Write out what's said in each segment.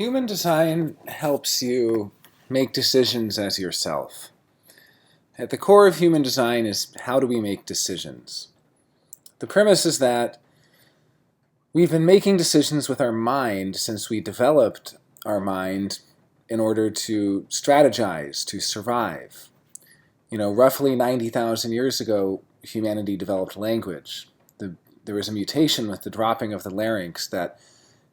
Human design helps you make decisions as yourself. At the core of human design is how do we make decisions? The premise is that we've been making decisions with our mind since we developed our mind in order to strategize, to survive. Roughly 90,000 years ago, humanity developed language. There was a mutation with the dropping of the larynx that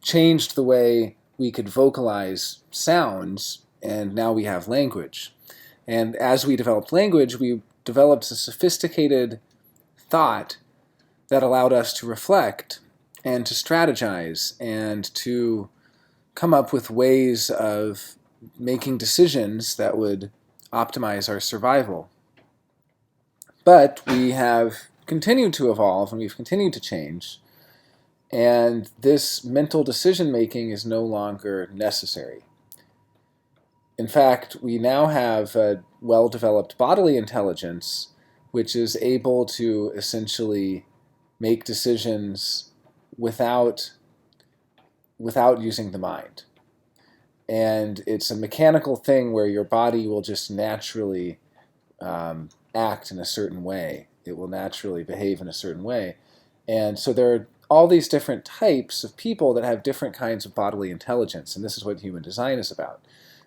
changed the way we could vocalize sounds, and now we have language. And as we developed language, we developed a sophisticated thought that allowed us to reflect and to strategize and to come up with ways of making decisions that would optimize our survival. But we have continued to evolve and we've continued to change, and this mental decision making is no longer necessary. In fact, we now have a well-developed bodily intelligence which is able to essentially make decisions without using the mind. And it's a mechanical thing where your body will just naturally act in a certain way. It will naturally behave in a certain way. And so there are all these different types of people that have different kinds of bodily intelligence, and this is what human design is about.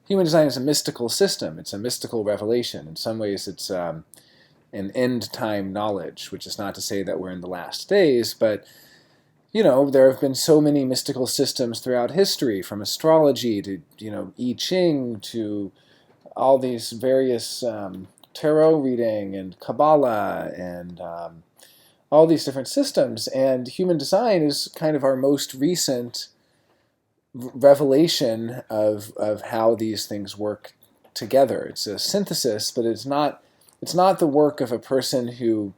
Human design is a mystical system. It's a mystical revelation. In some ways, it's an end-time knowledge, which is not to say that we're in the last days, but there have been so many mystical systems throughout history, from astrology to, I Ching to all these various tarot reading and Kabbalah and all these different systems. And human design is kind of our most recent revelation of how these things work together. It's a synthesis, but it's not the work of a person who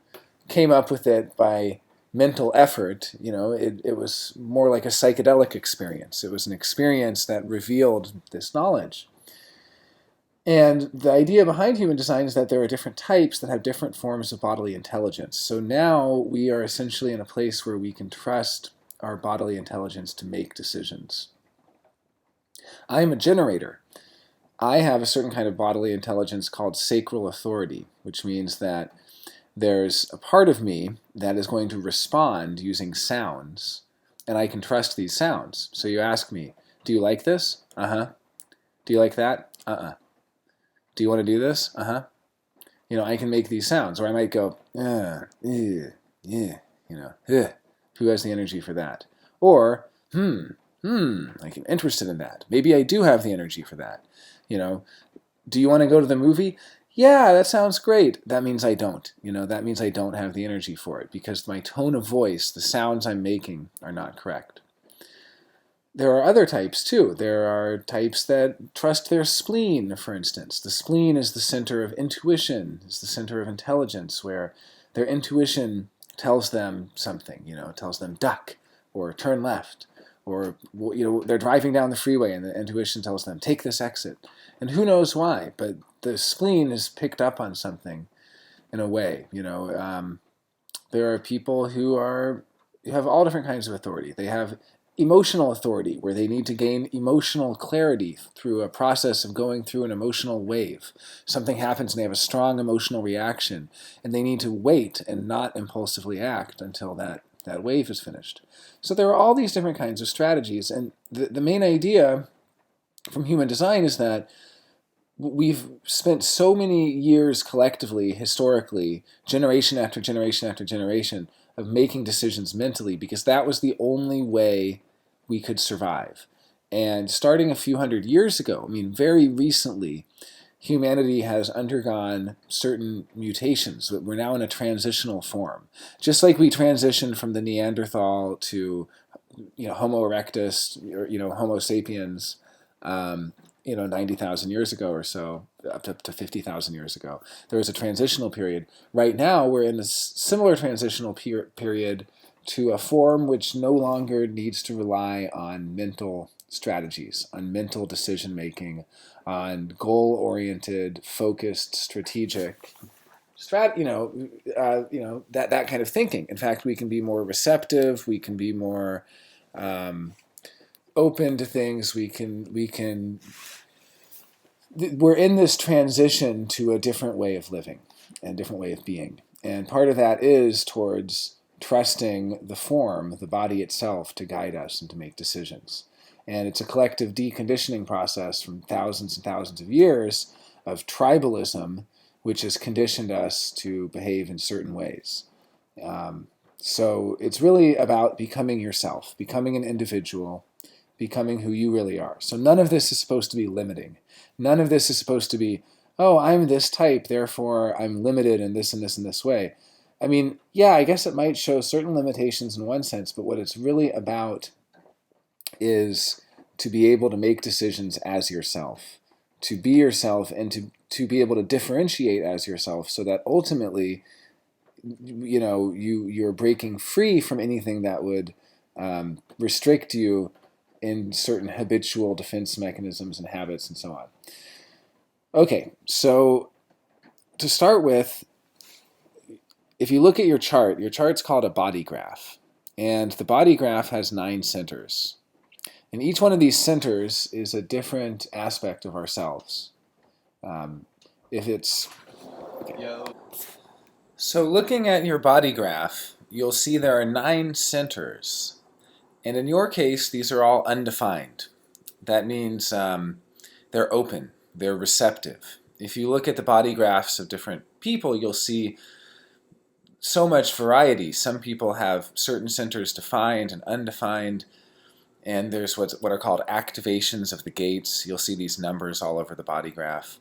came up with it by mental effort. It was more like a psychedelic experience. It was an experience that revealed this knowledge. And the idea behind human design is that there are different types that have different forms of bodily intelligence. So now we are essentially in a place where we can trust our bodily intelligence to make decisions. I am a generator. I have a certain kind of bodily intelligence called sacral authority, which means that there's a part of me that is going to respond using sounds, and I can trust these sounds. So you ask me, do you like this? Uh-huh. Do you like that? Uh-uh. Do you want to do this? Uh-huh. I can make these sounds, or I might go, yeah, who has the energy for that? Or, like I'm interested in that. Maybe I do have the energy for that. Do you want to go to the movie? Yeah, that sounds great. That means I don't. That means I don't have the energy for it because my tone of voice, the sounds I'm making, are not correct. There are other types too. There are types that trust their spleen, for instance. The spleen is the center of intuition, is the center of intelligence, where their intuition tells them something, tells them duck or turn left, or they're driving down the freeway and the intuition tells them take this exit. And who knows why, but the spleen is picked up on something in a way. There are people who have all different kinds of authority. They have emotional authority, where they need to gain emotional clarity through a process of going through an emotional wave. Something happens and they have a strong emotional reaction, and they need to wait and not impulsively act until that wave is finished. So there are all these different kinds of strategies, and the main idea from human design is that we've spent so many years collectively, historically, generation after generation after generation, of making decisions mentally, because that was the only way we could survive. And starting a few hundred years ago, very recently, humanity has undergone certain mutations. We're now in a transitional form. Just like we transitioned from the Neanderthal to Homo erectus, or Homo sapiens, 90,000 years ago or so, up to 50,000 years ago. There was a transitional period. Right now, we're in a similar transitional period to a form which no longer needs to rely on mental strategies, on mental decision-making, on goal-oriented, focused, strategic, that kind of thinking. In fact, we can be more receptive. We can be more open to things. We're in this transition to a different way of living and a different way of being. And part of that is towards trusting the form, the body itself, to guide us and to make decisions. And it's a collective deconditioning process from thousands and thousands of years of tribalism, which has conditioned us to behave in certain ways. So it's really about becoming yourself, becoming an individual, becoming who you really are. So none of this is supposed to be limiting. None of this is supposed to be, oh, I'm this type, therefore I'm limited in this and this and this way. I mean, yeah, I guess it might show certain limitations in one sense, but what it's really about is to be able to make decisions as yourself, to be yourself, and to be able to differentiate as yourself, so that ultimately, you're breaking free from anything that would restrict you in certain habitual defense mechanisms and habits and so on. Okay, so to start with, if you look at your chart's called a body graph. And the body graph has 9 centers. And each one of these centers is a different aspect of ourselves. If it's... Okay. So looking at your body graph, you'll see there are 9 centers. And in your case, these are all undefined. That means they're open, they're receptive. If you look at the body graphs of different people, you'll see so much variety. Some people have certain centers defined and undefined, and there's what are called activations of the gates. You'll see these numbers all over the body graph.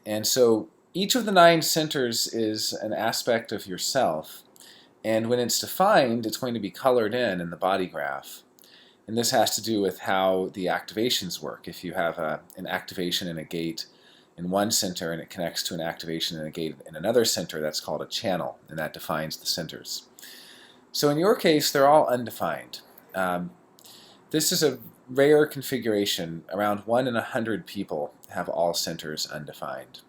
And so each of the 9 centers is an aspect of yourself, and when it's defined, it's going to be colored in the body graph. And this has to do with how the activations work. If you have an activation in a gate in one center and it connects to an activation in a gate in another center, that's called a channel, and that defines the centers. So in your case, they're all undefined. This is a rare configuration. Around 1 in 100 people have all centers undefined.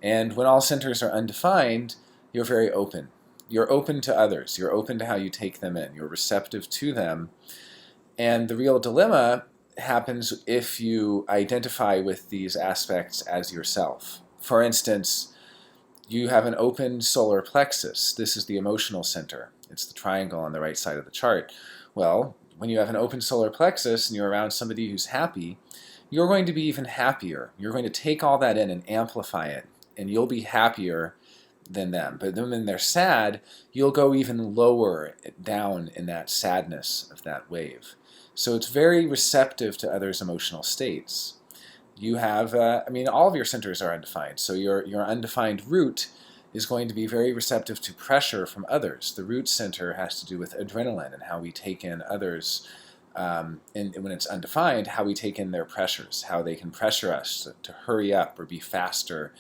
And when all centers are undefined, you're very open. You're open to others. You're open to how you take them in. You're receptive to them. And the real dilemma happens if you identify with these aspects as yourself. For instance, you have an open solar plexus. This is the emotional center. It's the triangle on the right side of the chart. Well, when you have an open solar plexus and you're around somebody who's happy, you're going to be even happier. You're going to take all that in and amplify it, and you'll be happier than them. But then when they're sad, you'll go even lower down in that sadness of that wave. So it's very receptive to others' emotional states. You have, all of your centers are undefined. So your undefined root is going to be very receptive to pressure from others. The root center has to do with adrenaline and how we take in others, and when it's undefined, how we take in their pressures, how they can pressure us to hurry up or be faster,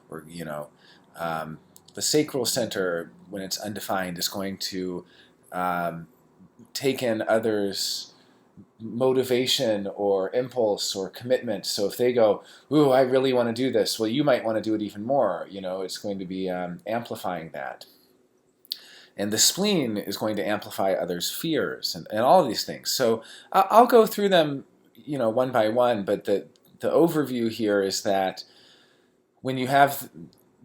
or, the sacral center, when it's undefined, is going to take in others' motivation or impulse or commitment. So if they go, ooh, I really want to do this, well, you might want to do it even more. It's going to be amplifying that. And the spleen is going to amplify others' fears and all of these things. So I'll go through them, one by one, but the overview here is that when you have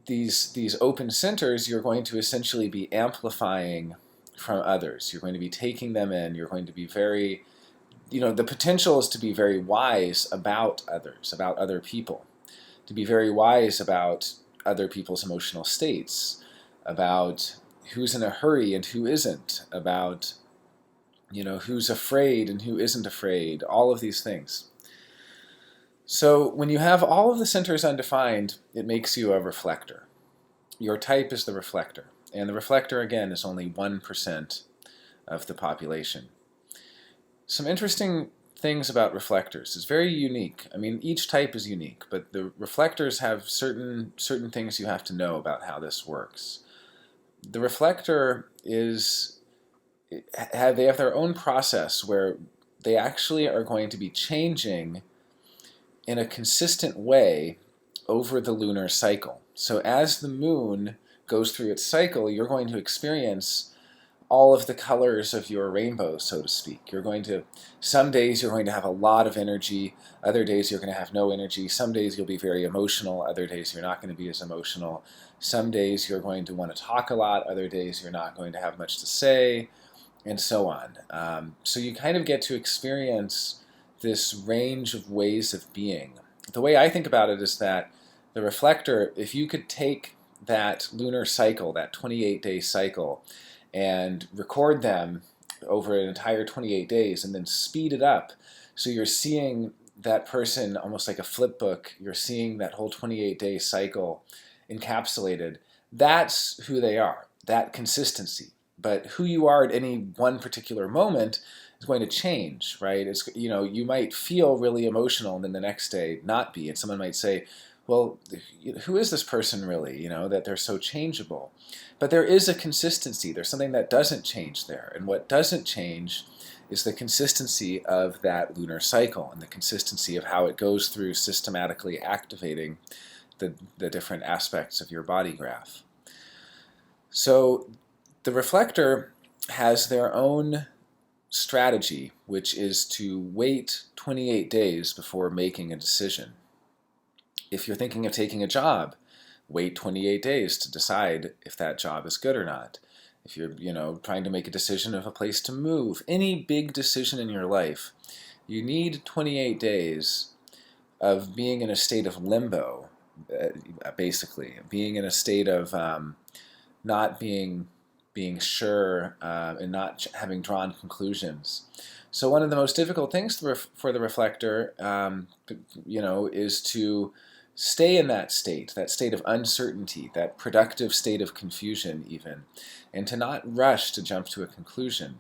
these open centers, you're going to essentially be amplifying from others. You're going to be taking them in. You're going to be very, the potential is to be very wise about others, about other people, to be very wise about other people's emotional states, about who's in a hurry and who isn't, about, who's afraid and who isn't afraid, all of these things. So when you have all of the centers undefined, it makes you a reflector. Your type is the reflector. And the reflector, again, is only 1% of the population. Some interesting things about reflectors. It's very unique. Each type is unique, but the reflectors have certain things you have to know about how this works. The reflector they have their own process where they actually are going to be changing in a consistent way over the lunar cycle. So as the moon goes through its cycle, you're going to experience all of the colors of your rainbow, so to speak. Some days you're going to have a lot of energy, other days you're going to have no energy. Some days you'll be very emotional, other days you're not going to be as emotional. Some days you're going to want to talk a lot, other days you're not going to have much to say, and so on. So you kind of get to experience this range of ways of being. The way I think about it is that the reflector, if you could take that lunar cycle, that 28-day cycle, and record them over an entire 28 days and then speed it up so you're seeing that person almost like a flip book, you're seeing that whole 28-day cycle encapsulated. That's who they are, that consistency. But who you are at any one particular moment is going to change, right? You might feel really emotional and then the next day not be. And someone might say, well, who is this person really, that they're so changeable? But there is a consistency. There's something that doesn't change there. And what doesn't change is the consistency of that lunar cycle and the consistency of how it goes through systematically activating the different aspects of your body graph. So the reflector has their own strategy, which is to wait 28 days before making a decision. If you're thinking of taking a job, wait 28 days to decide if that job is good or not. If you're, trying to make a decision of a place to move, any big decision in your life, you need 28 days of being in a state of limbo, basically, being in a state of not being sure and not having drawn conclusions. So one of the most difficult things for the reflector, is to stay in that state of uncertainty, that productive state of confusion even, and to not rush to jump to a conclusion.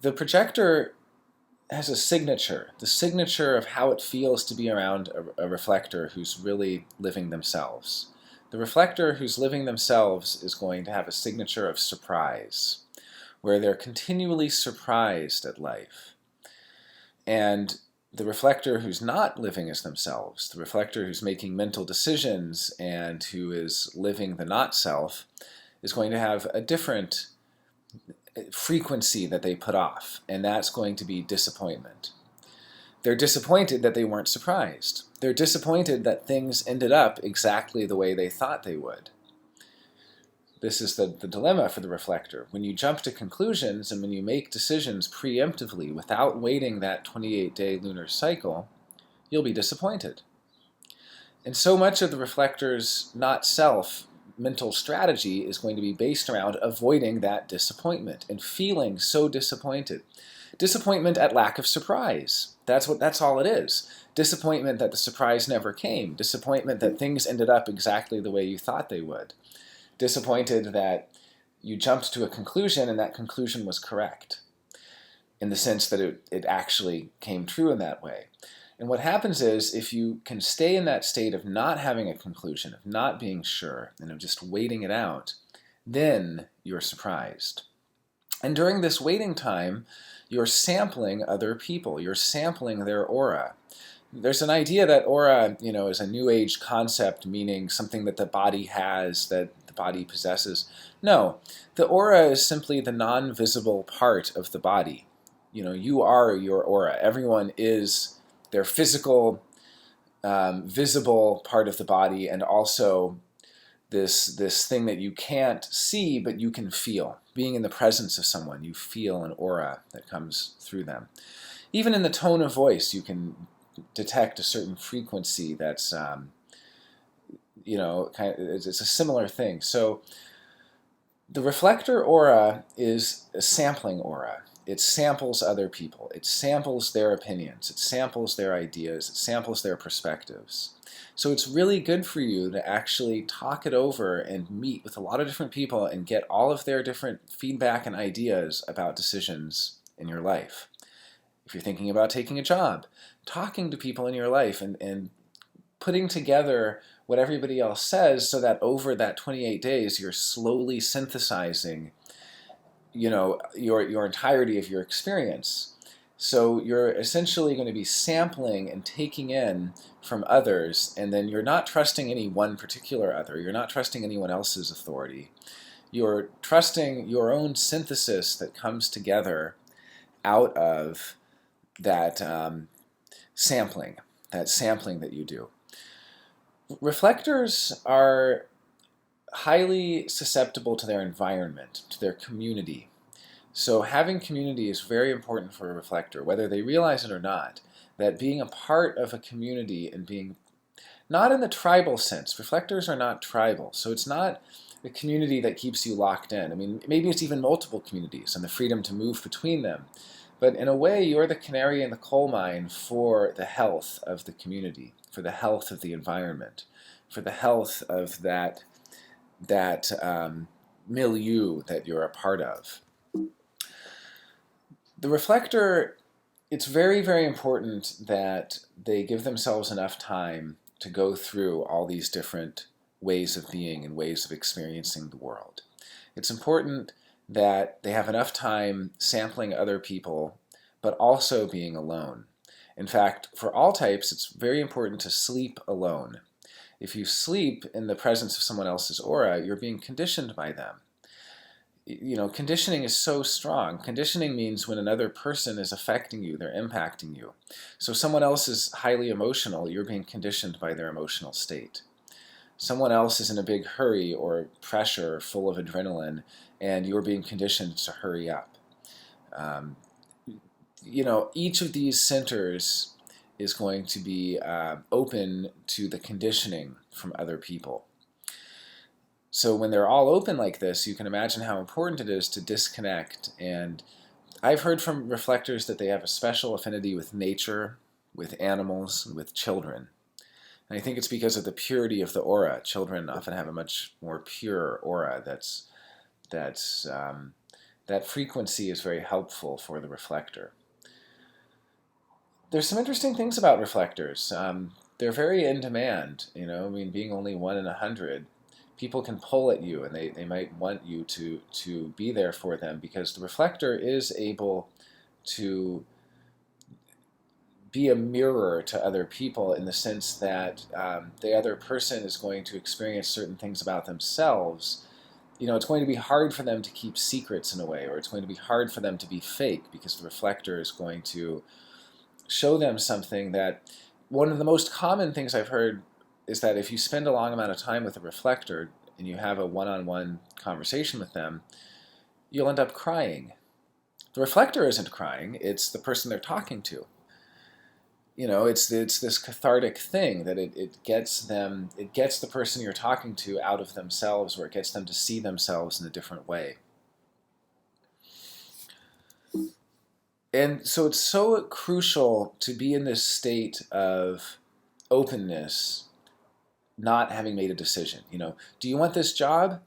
The projector has a signature, the signature of how it feels to be around a reflector who's really living themselves. The reflector who's living themselves is going to have a signature of surprise, where they're continually surprised at life. And the reflector who's not living as themselves, the reflector who's making mental decisions and who is living the not-self, is going to have a different frequency that they put off, and that's going to be disappointment. They're disappointed that they weren't surprised. They're disappointed that things ended up exactly the way they thought they would. This is the dilemma for the reflector. When you jump to conclusions and when you make decisions preemptively without waiting that 28-day lunar cycle, you'll be disappointed. And so much of the reflector's not-self mental strategy is going to be based around avoiding that disappointment and feeling so disappointed. Disappointment at lack of surprise. That's all it is. Disappointment that the surprise never came. Disappointment that things ended up exactly the way you thought they would. Disappointed that you jumped to a conclusion and that conclusion was correct in the sense that it actually came true in that way. And what happens is if you can stay in that state of not having a conclusion, of not being sure, and of just waiting it out, then you're surprised. And during this waiting time, you're sampling other people. You're sampling their aura. There's an idea that aura, is a new age concept, meaning something that the body has, that the body possesses. No, the aura is simply the non-visible part of the body. You are your aura. Everyone is their physical, visible part of the body, and also this thing that you can't see but you can feel. Being in the presence of someone, you feel an aura that comes through them. Even in the tone of voice, you can detect a certain frequency that's, it's a similar thing. So the reflector aura is a sampling aura. It samples other people. It samples their opinions. It samples their ideas. It samples their perspectives. So it's really good for you to actually talk it over and meet with a lot of different people and get all of their different feedback and ideas about decisions in your life. If you're thinking about taking a job, talking to people in your life and putting together what everybody else says so that over that 28 days you're slowly synthesizing your entirety of your experience. So you're essentially going to be sampling and taking in from others, and then you're not trusting any one particular other. You're not trusting anyone else's authority. You're trusting your own synthesis that comes together out of that sampling that you do. Reflectors are highly susceptible to their environment, to their community. So having community is very important for a reflector, whether they realize it or not, that being a part of a community and being not in the tribal sense. Reflectors are not tribal, so it's not a community that keeps you locked in. I mean, maybe it's even multiple communities and the freedom to move between them. But in a way, you're the canary in the coal mine for the health of the community, for the health of the environment, for the health of that milieu that you're a part of. The reflector, it's very, very important that they give themselves enough time to go through all these different ways of being and ways of experiencing the world. It's important that they have enough time sampling other people, but also being alone. In fact, for all types, it's very important to sleep alone. If you sleep in the presence of someone else's aura, you're being conditioned by them. You know, conditioning is so strong. Conditioning means when another person is affecting you, they're impacting you. So someone else is highly emotional, you're being conditioned by their emotional state. Someone else is in a big hurry or pressure, full of adrenaline, and you're being conditioned to hurry up. You know, each of these centers is going to be open to the conditioning from other people. So when they're all open like this, you can imagine how important it is to disconnect. And I've heard from reflectors that they have a special affinity with nature, with animals, and with children. And I think it's because of the purity of the aura. Children often have a much more pure aura. That frequency is very helpful for the reflector. There's some interesting things about reflectors. They're very in demand. You know, I mean, being only 1 in 100. People can pull at you, and they might want you to be there for them, because the reflector is able to be a mirror to other people in the sense that the other person is going to experience certain things about themselves. You know, it's going to be hard for them to keep secrets in a way, or it's going to be hard for them to be fake, because the reflector is going to show them something that, one of the most common things I've heard is that if you spend a long amount of time with a reflector and you have a one-on-one conversation with them, you'll end up crying. The reflector isn't crying, it's the person they're talking to. You know, it's this cathartic thing that it gets the person you're talking to out of themselves, or it gets them to see themselves in a different way. And so it's so crucial to be in this state of openness, not having made a decision. You know, do you want this job?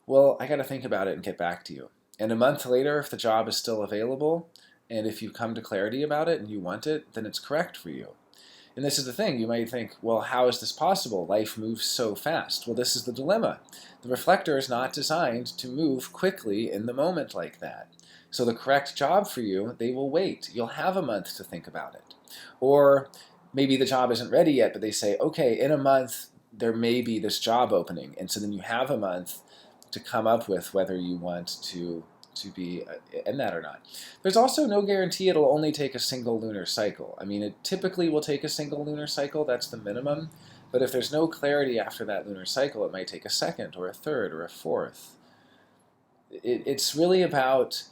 Well, I got to think about it and get back to you. And a month later, if the job is still available, and if you come to clarity about it and you want it, then it's correct for you. And this is the thing. You might think, well, how is this possible? Life moves so fast. Well, this is the dilemma. The reflector is not designed to move quickly in the moment like that. So the correct job for you, they will wait. You'll have a month to think about it. Or maybe the job isn't ready yet, but they say, okay, in a month, there may be this job opening. And so then you have a month to come up with whether you want to be in that or not. There's also no guarantee it'll only take a single lunar cycle. I mean, it typically will take a single lunar cycle, that's the minimum. But if there's no clarity after that lunar cycle, it might take a second or a third or a fourth. It's really about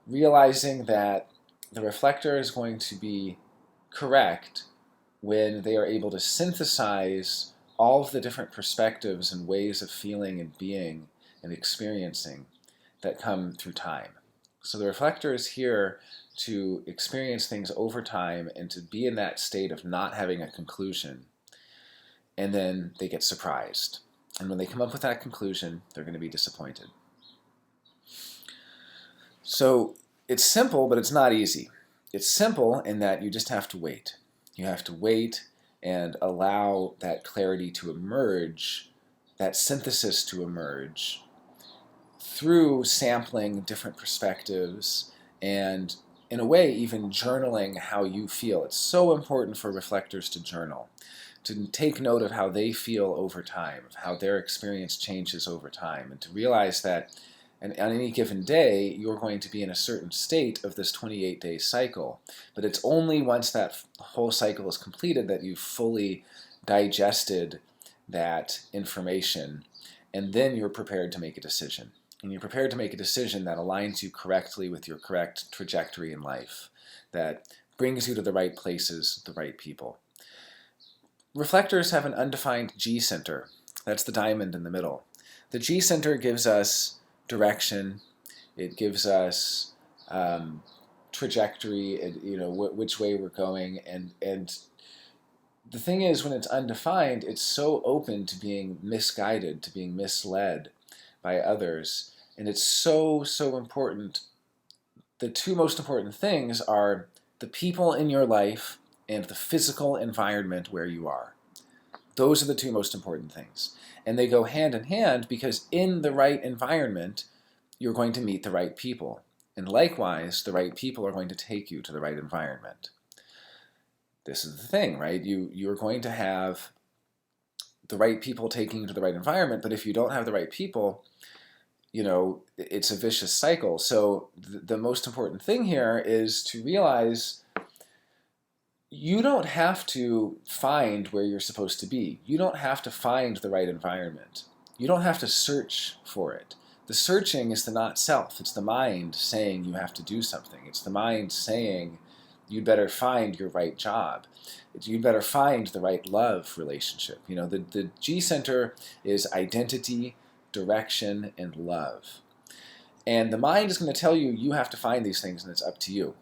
realizing that the reflector is going to be correct when they are able to synthesize all of the different perspectives and ways of feeling and being and experiencing that come through time. So the reflector is here to experience things over time and to be in that state of not having a conclusion. And then they get surprised. And when they come up with that conclusion, they're going to be disappointed. So it's simple, but it's not easy. It's simple in that you just have to wait. You have to wait and allow that clarity to emerge, that synthesis to emerge, through sampling different perspectives and, in a way, even journaling how you feel. It's so important for reflectors to journal, to take note of how they feel over time, of how their experience changes over time, and to realize that And on any given day, you're going to be in a certain state of this 28-day cycle. But it's only once that whole cycle is completed that you've fully digested that information, and then you're prepared to make a decision. And you're prepared to make a decision that aligns you correctly with your correct trajectory in life, that brings you to the right places, the right people. Reflectors have an undefined G center. That's the diamond in the middle. The G center gives us direction. It gives us trajectory, which way we're going. And the thing is, when it's undefined, it's so open to being misguided, to being misled by others. And it's so, so important. The two most important things are the people in your life and the physical environment where you are. Those are the two most important things. And they go hand in hand because in the right environment, you're going to meet the right people. And likewise, the right people are going to take you to the right environment. This is the thing, right? You're going to have the right people taking you to the right environment, but if you don't have the right people, it's a vicious cycle. So the most important thing here is to realize you don't have to find where you're supposed to be. You don't have to find the right environment. You don't have to search for it. The searching is the not self. It's the mind saying you have to do something. It's the mind saying you'd better find your right job. You'd better find the right love relationship. The G center is identity, direction, and love. And the mind is going to tell you you have to find these things and it's up to you.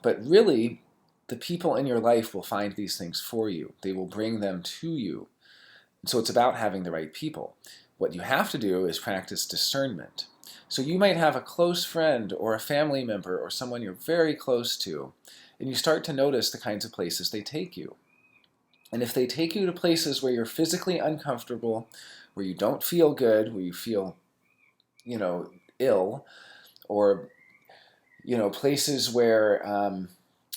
But really, the people in your life will find these things for you. They will bring them to you. And so it's about having the right people. What you have to do is practice discernment. So you might have a close friend or a family member or someone you're very close to, and you start to notice the kinds of places they take you. And if they take you to places where you're physically uncomfortable, where you don't feel good, where you feel, ill, or, places where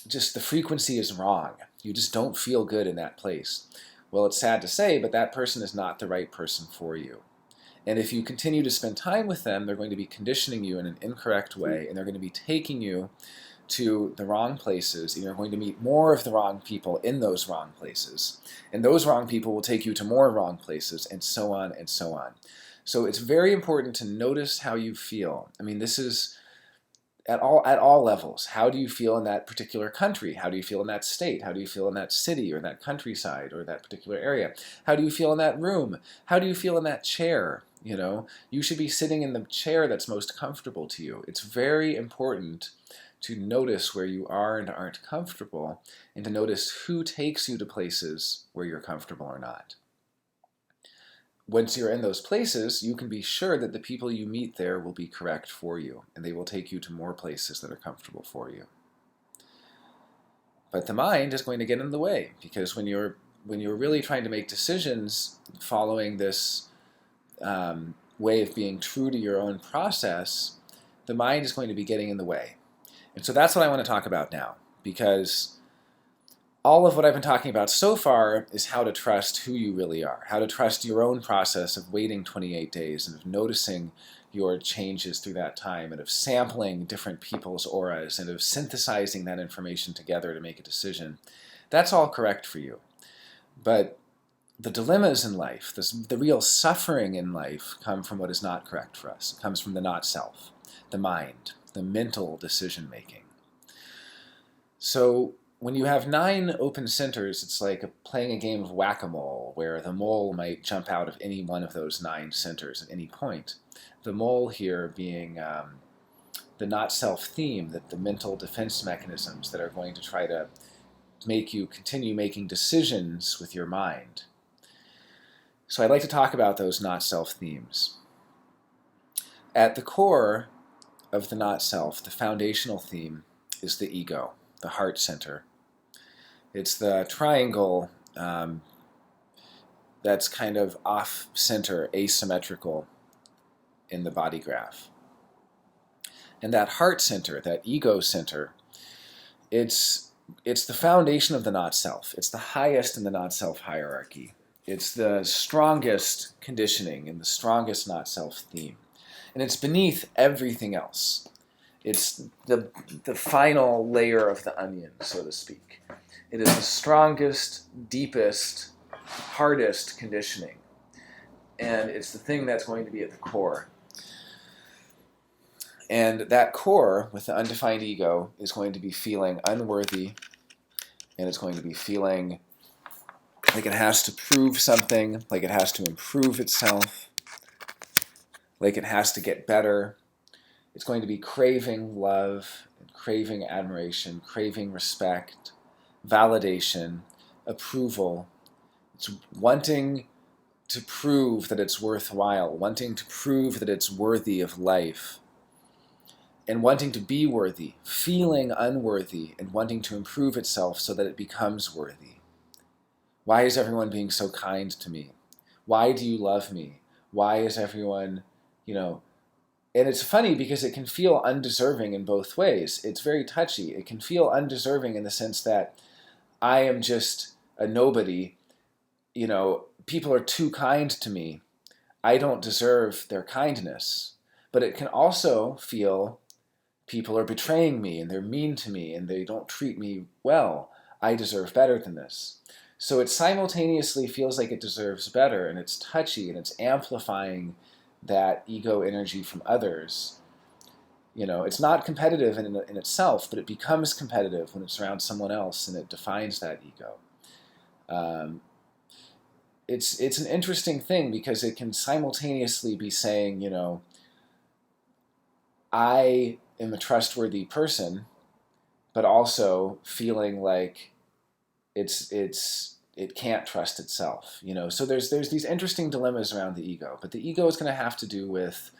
just the frequency is wrong. You just don't feel good in that place. Well, it's sad to say, but that person is not the right person for you. And if you continue to spend time with them, they're going to be conditioning you in an incorrect way, and they're going to be taking you to the wrong places, and you're going to meet more of the wrong people in those wrong places. And those wrong people will take you to more wrong places, and so on and so on. So it's very important to notice how you feel. I mean, this is at all levels. How do you feel in that particular country? How do you feel in that state? How do you feel in that city or that countryside or that particular area? How do you feel in that room? How do you feel in that chair? You should be sitting in the chair that's most comfortable to you. It's very important to notice where you are and aren't comfortable, and to notice who takes you to places where you're comfortable or not. Once you're in those places, you can be sure that the people you meet there will be correct for you, and they will take you to more places that are comfortable for you. But the mind is going to get in the way, because when you're really trying to make decisions following this way of being true to your own process, the mind is going to be getting in the way. And so that's what I want to talk about now, because all of what I've been talking about so far is how to trust who you really are, how to trust your own process of waiting 28 days and of noticing your changes through that time, and of sampling different people's auras, and of synthesizing that information together to make a decision. That's all correct for you. But the dilemmas in life, the real suffering in life, come from what is not correct for us. It comes from the not self, the mind, the mental decision making. So when you have 9 open centers, it's like playing a game of whack-a-mole, where the mole might jump out of any one of those 9 centers at any point. The mole here being the not-self theme, that the mental defense mechanisms that are going to try to make you continue making decisions with your mind. So I'd like to talk about those not-self themes. At the core of the not-self, the foundational theme, is the ego, the heart center. It's the triangle that's kind of off-center, asymmetrical in the body graph. And that heart center, that ego center, it's the foundation of the not-self. It's the highest in the not-self hierarchy. It's the strongest conditioning and the strongest not-self theme. And it's beneath everything else. It's the final layer of the onion, so to speak. It is the strongest, deepest, hardest conditioning. And it's the thing that's going to be at the core. And that core, with the undefined ego, is going to be feeling unworthy, and it's going to be feeling like it has to prove something, like it has to improve itself, like it has to get better. It's going to be craving love, craving admiration, craving respect, validation, approval. It's wanting to prove that it's worthwhile, wanting to prove that it's worthy of life, and wanting to be worthy, feeling unworthy, and wanting to improve itself so that it becomes worthy. Why is everyone being so kind to me? Why do you love me? Why is everyone, and it's funny because it can feel undeserving in both ways. It's very touchy. It can feel undeserving in the sense that I am just a nobody. People are too kind to me. I don't deserve their kindness. But it can also feel people are betraying me and they're mean to me and they don't treat me well. I deserve better than this. So it simultaneously feels like it deserves better, and it's touchy and it's amplifying that ego energy from others. It's not competitive in itself, but it becomes competitive when it's around someone else and it defines that ego. It's an interesting thing because it can simultaneously be saying, I am a trustworthy person, but also feeling like it can't trust itself. So there's these interesting dilemmas around the ego, but the ego is going to have to do with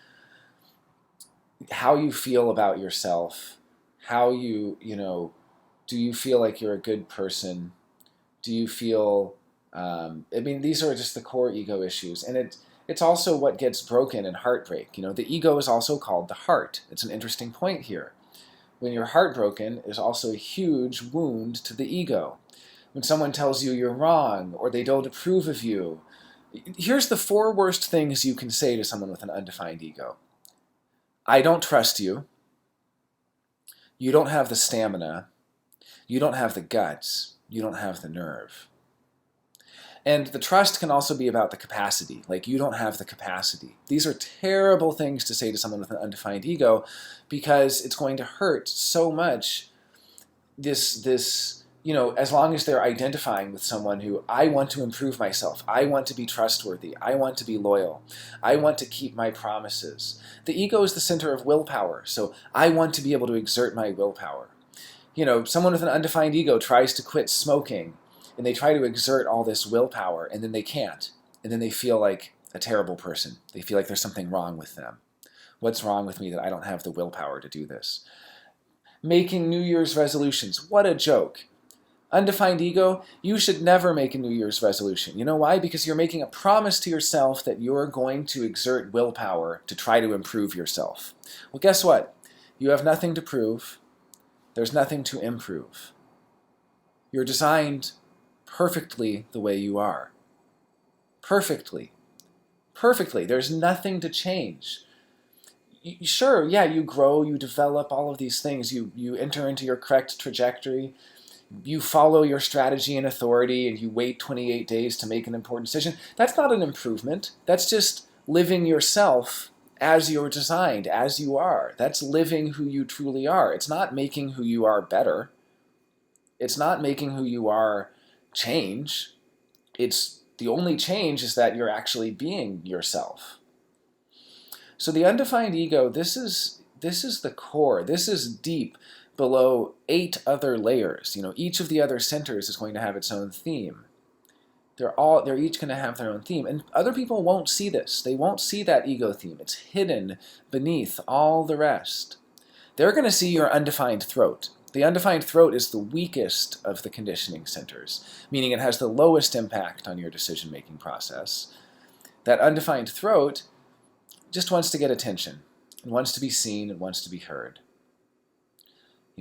how you feel about yourself, how do you feel like you're a good person? Do you feel, these are just the core ego issues. And it's also what gets broken in heartbreak. The ego is also called the heart. It's an interesting point here. When you're heartbroken, is also a huge wound to the ego. When someone tells you you're wrong or they don't approve of you, here's the 4 worst things you can say to someone with an undefined ego. I don't trust you. You don't have the stamina. You don't have the guts. You don't have the nerve. And the trust can also be about the capacity. Like, you don't have the capacity. These are terrible things to say to someone with an undefined ego because it's going to hurt so much this as long as they're identifying with someone who, I want to improve myself, I want to be trustworthy, I want to be loyal, I want to keep my promises. The ego is the center of willpower, so I want to be able to exert my willpower. Someone with an undefined ego tries to quit smoking, and they try to exert all this willpower, and then they can't. And then they feel like a terrible person. They feel like there's something wrong with them. What's wrong with me that I don't have the willpower to do this? Making New Year's resolutions. What a joke. Undefined ego, you should never make a New Year's resolution. You know why? Because you're making a promise to yourself that you're going to exert willpower to try to improve yourself. Well, guess what? You have nothing to prove. There's nothing to improve. You're designed perfectly the way you are. Perfectly. Perfectly. There's nothing to change. Sure, yeah, you grow, you develop all of these things. You enter into your correct trajectory. You follow your strategy and authority, and you wait 28 days to make an important decision. That's not an improvement. That's just living yourself as you're designed, as you are. That's living who you truly are. It's not making who you are better. It's not making who you are change. It's the only change is that you're actually being yourself. So the undefined ego, this is the core. This is deep below 8 other layers. Each of the other centers is going to have its own theme. They're each going to have their own theme. And other people won't see this. They won't see that ego theme. It's hidden beneath all the rest. They're going to see your undefined throat. The undefined throat is the weakest of the conditioning centers, meaning it has the lowest impact on your decision-making process. That undefined throat just wants to get attention. It wants to be seen. It wants to be heard.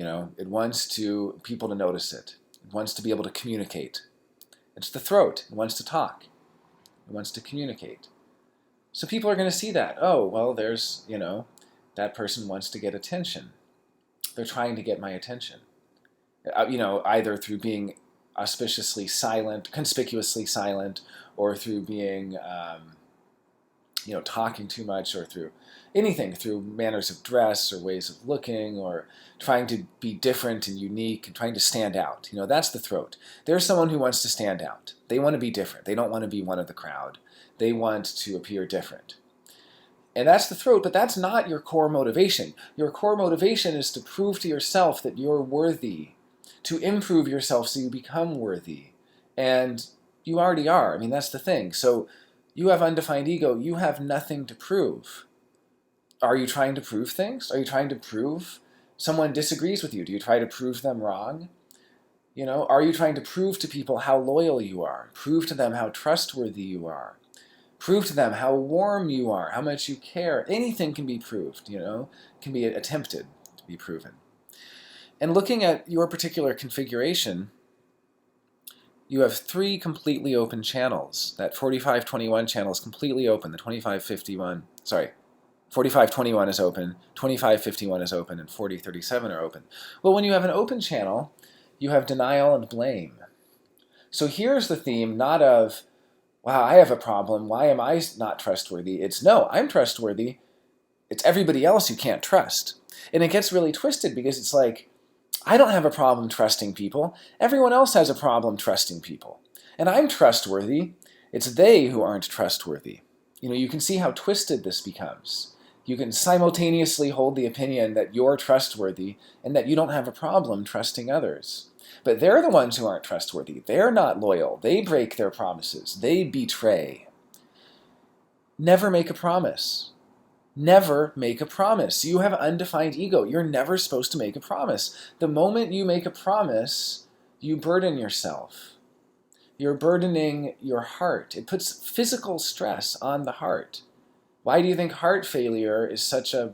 It wants people to notice it. It wants to be able to communicate. It's the throat. It wants to talk. It wants to communicate. So people are going to see that. Oh, well, there's, that person wants to get attention. They're trying to get my attention. Either through being auspiciously silent, conspicuously silent, or through being, talking too much, or through anything, through manners of dress or ways of looking, or trying to be different and unique and trying to stand out. That's the throat. There's someone who wants to stand out. They want to be different. They don't want to be one of the crowd. They want to appear different. And that's the throat, but that's not your core motivation. Your core motivation is to prove to yourself that you're worthy, to improve yourself so you become worthy. And you already are. That's the thing. So you have undefined ego. You have nothing to prove. Are you trying to prove things? Are you trying to prove someone disagrees with you? Do you try to prove them wrong? Are you trying to prove to people how loyal you are? Prove to them how trustworthy you are? Prove to them how warm you are, how much you care. Anything can be proved, can be attempted to be proven. And looking at your particular configuration, you have 3 completely open channels. That 4521 channel is completely open. The 4521 is open, 2551 is open, and 4037 are open. Well, when you have an open channel, you have denial and blame. So here's the theme, not of, wow, I have a problem, why am I not trustworthy? It's, no, I'm trustworthy. It's everybody else you can't trust. And it gets really twisted because it's like, I don't have a problem trusting people. Everyone else has a problem trusting people. And I'm trustworthy. It's they who aren't trustworthy. You can see how twisted this becomes. You can simultaneously hold the opinion that you're trustworthy and that you don't have a problem trusting others. But they're the ones who aren't trustworthy. They're not loyal. They break their promises. They betray. Never make a promise. Never make a promise. You have undefined ego. You're never supposed to make a promise. The moment you make a promise, you burden yourself. You're burdening your heart. It puts physical stress on the heart. Why do you think heart failure is such a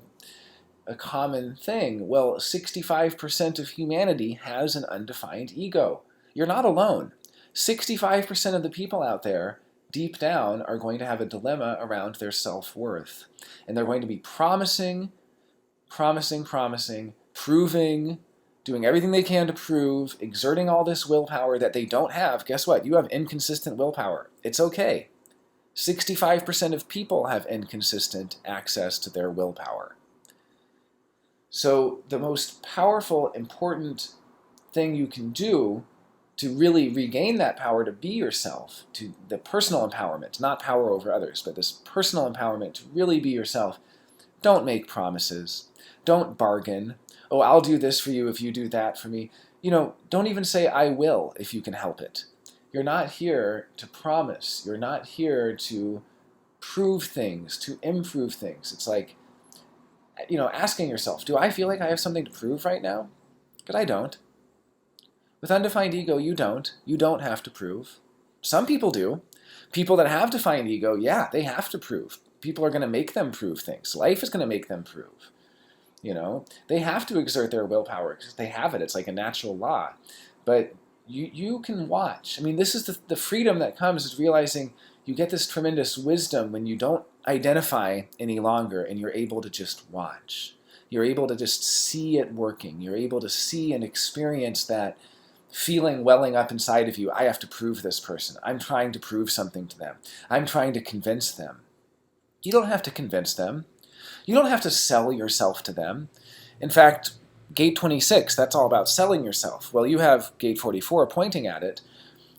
common thing? Well, 65% of humanity has an undefined ego. You're not alone. 65% of the people out there, deep down, are going to have a dilemma around their self-worth. And they're going to be promising, proving, doing everything they can to prove, exerting all this willpower that they don't have. Guess what? You have inconsistent willpower. It's okay. 65% of people have inconsistent access to their willpower. So the most powerful, important thing you can do to really regain that power to be yourself, to the personal empowerment, not power over others, but this personal empowerment to really be yourself, don't make promises. Don't bargain. Oh, I'll do this for you if you do that for me. Don't even say I will if you can help it. You're not here to promise. You're not here to prove things, to improve things. It's like, asking yourself, do I feel like I have something to prove right now? But I don't. With undefined ego, you don't. You don't have to prove. Some people do. People that have defined ego, yeah, they have to prove. People are going to make them prove things. Life is going to make them prove. They have to exert their willpower because they have it. It's like a natural law. But you can watch. This is the freedom that comes is realizing you get this tremendous wisdom when you don't identify any longer and you're able to just watch. You're able to just see it working. You're able to see and experience that feeling welling up inside of you. I have to prove this person. I'm trying to prove something to them. I'm trying to convince them. You don't have to convince them. You don't have to sell yourself to them. In fact, gate 26, that's all about selling yourself. Well, you have gate 44 pointing at it.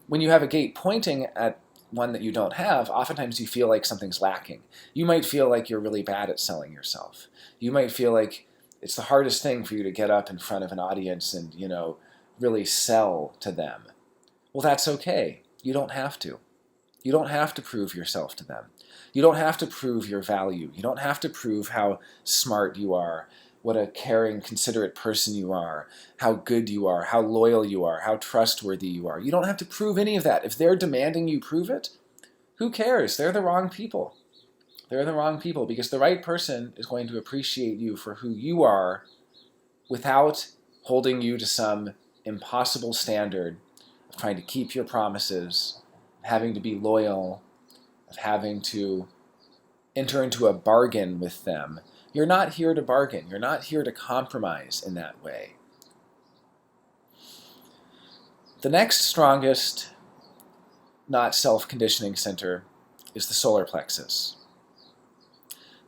When you have a gate pointing at one that you don't have, oftentimes you feel like something's lacking. You might feel like you're really bad at selling yourself. You might feel like it's the hardest thing for you to get up in front of an audience and, really sell to them. Well, that's okay. You don't have to. You don't have to prove yourself to them. You don't have to prove your value. You don't have to prove how smart you are, what a caring, considerate person you are, how good you are, how loyal you are, how trustworthy you are. You don't have to prove any of that. If they're demanding you prove it, who cares? They're the wrong people. They're the wrong people because the right person is going to appreciate you for who you are without holding you to some impossible standard of trying to keep your promises, having to be loyal, of having to enter into a bargain with them. You're not here to bargain. You're not here to compromise in that way. The next strongest not self-conditioning center is the solar plexus.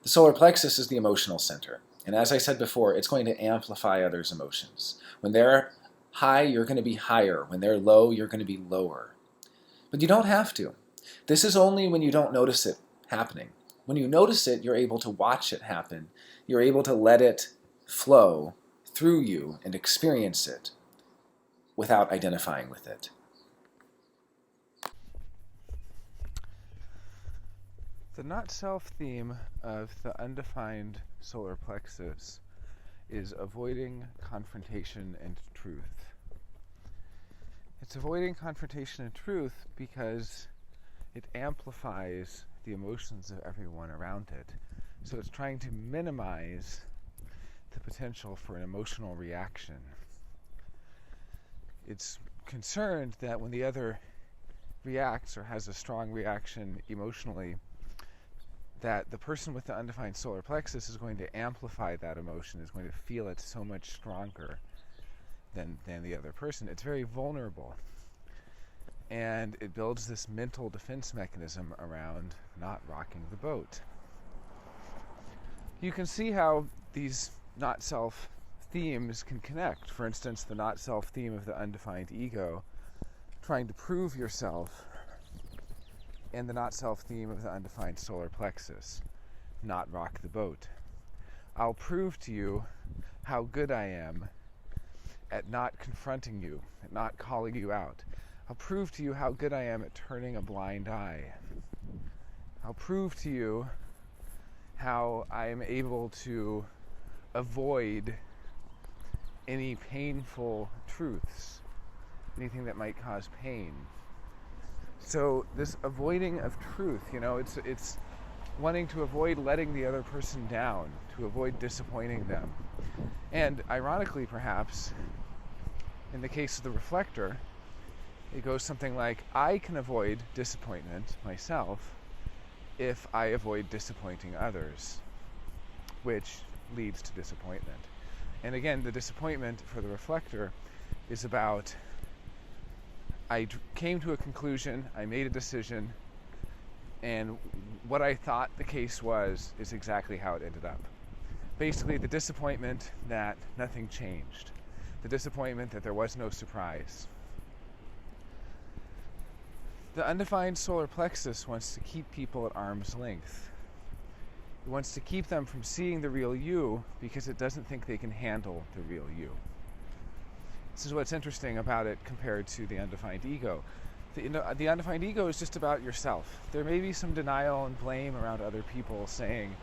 The solar plexus is the emotional center. And as I said before, it's going to amplify others' emotions. When they're high, you're going to be higher. When they're low, you're going to be lower. But you don't have to. This is only when you don't notice it happening. When you notice it, you're able to watch it happen. You're able to let it flow through you and experience it without identifying with it. The not-self theme of the undefined solar plexus is avoiding confrontation and truth. It's avoiding confrontation and truth because it amplifies the emotions of everyone around it. So it's trying to minimize the potential for an emotional reaction. It's concerned that when the other reacts or has a strong reaction emotionally, that the person with the undefined solar plexus is going to amplify that emotion, is going to feel it so much stronger than the other person. It's very vulnerable. And it builds this mental defense mechanism around not rocking the boat. You can see how these not-self themes can connect. For instance, the not-self theme of the undefined ego, trying to prove yourself, and the not-self theme of the undefined solar plexus, not rock the boat. I'll prove to you how good I am at not confronting you, at not calling you out. I'll prove to you how good I am at turning a blind eye. I'll prove to you how I am able to avoid any painful truths, anything that might cause pain. So this avoiding of truth, it's wanting to avoid letting the other person down, to avoid disappointing them. And ironically, perhaps, in the case of the reflector, it goes something like, I can avoid disappointment myself if I avoid disappointing others, which leads to disappointment. And again, the disappointment for the reflector is about, I came to a conclusion, I made a decision, and what I thought the case was is exactly how it ended up. Basically, the disappointment that nothing changed. The disappointment that there was no surprise. The undefined solar plexus wants to keep people at arm's length. It wants to keep them from seeing the real you because it doesn't think they can handle the real you. This is what's interesting about it compared to the undefined ego. The undefined ego is just about yourself. There may be some denial and blame around other people saying,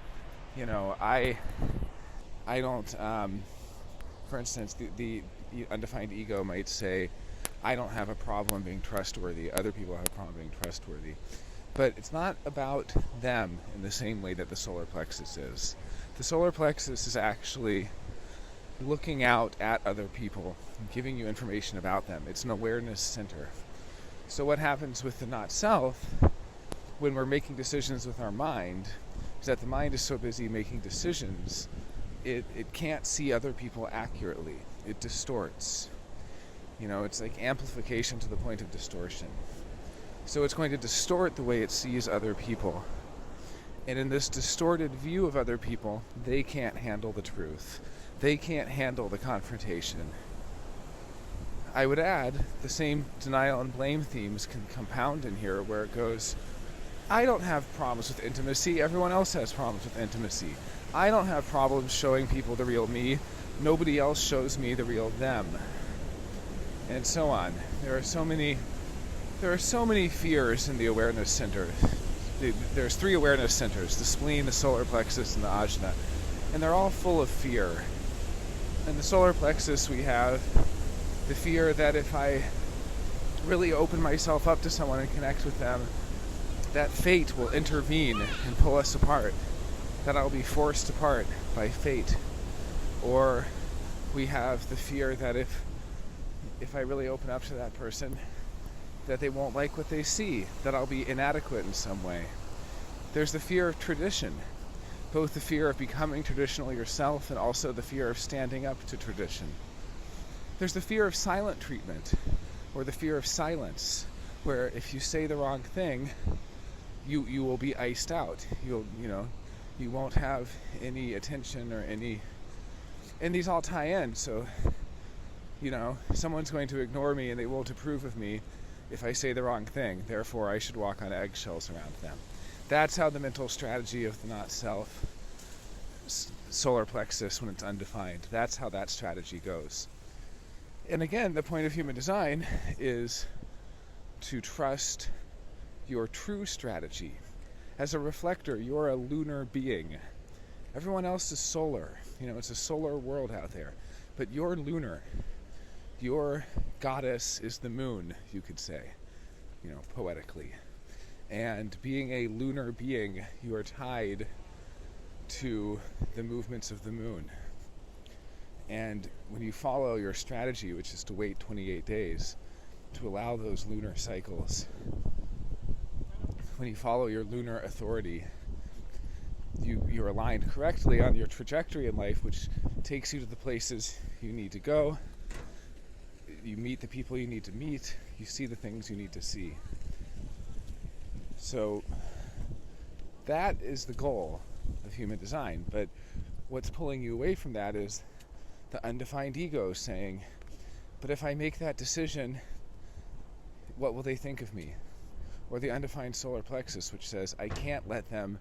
I don't, for instance, the undefined ego might say, I don't have a problem being trustworthy. Other people have a problem being trustworthy. But it's not about them in the same way that the solar plexus is. The solar plexus is actually looking out at other people and giving you information about them. It's an awareness center. So what happens with the not-self when we're making decisions with our mind is that the mind is so busy making decisions, it can't see other people accurately. It distorts. It's like amplification to the point of distortion. So it's going to distort the way it sees other people. And in this distorted view of other people, they can't handle the truth. They can't handle the confrontation. I would add, the same denial and blame themes can compound in here, where it goes, I don't have problems with intimacy. Everyone else has problems with intimacy. I don't have problems showing people the real me. Nobody else shows me the real them. And so on. There are so many fears in the awareness center. There's 3 awareness centers, the spleen, the solar plexus, and the ajna. And they're all full of fear. In the solar plexus, we have the fear that if I really open myself up to someone and connect with them, that fate will intervene and pull us apart. That I'll be forced apart by fate. Or we have the fear that if I really open up to that person, that they won't like what they see, that I'll be inadequate in some way, There's the fear of tradition, both the fear of becoming traditional yourself and also the fear of standing up to tradition. There's the fear of silent treatment, or the fear of silence, where if you say the wrong thing, you will be iced out. You won't have any attention or any, and these all tie in. So, someone's going to ignore me and they won't approve of me if I say the wrong thing. Therefore, I should walk on eggshells around them. That's how the mental strategy of the not self, solar plexus, when it's undefined, that's how that strategy goes. And again, the point of human design is to trust your true strategy. As a reflector, you're a lunar being. Everyone else is solar. It's a solar world out there. But you're lunar. Your goddess is the moon, you could say, poetically. And being a lunar being, you are tied to the movements of the moon. And when you follow your strategy, which is to wait 28 days to allow those lunar cycles, when you follow your lunar authority, you're aligned correctly on your trajectory in life, which takes you to the places you need to go. You meet the people you need to meet. You see the things you need to see. So that is the goal of human design. But what's pulling you away from that is the undefined ego saying, but if I make that decision, what will they think of me? Or the undefined solar plexus, which says, I can't let them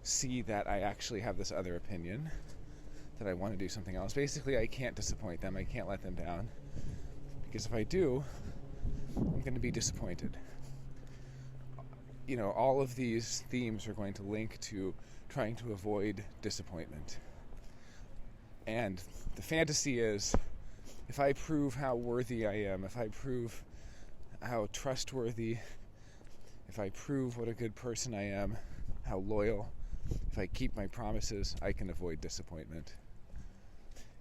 see that I actually have this other opinion, that I want to do something else. Basically, I can't disappoint them. I can't let them down. Because if I do, I'm going to be disappointed. All of these themes are going to link to trying to avoid disappointment. And the fantasy is, if I prove how worthy I am, if I prove how trustworthy, if I prove what a good person I am, how loyal, if I keep my promises, I can avoid disappointment.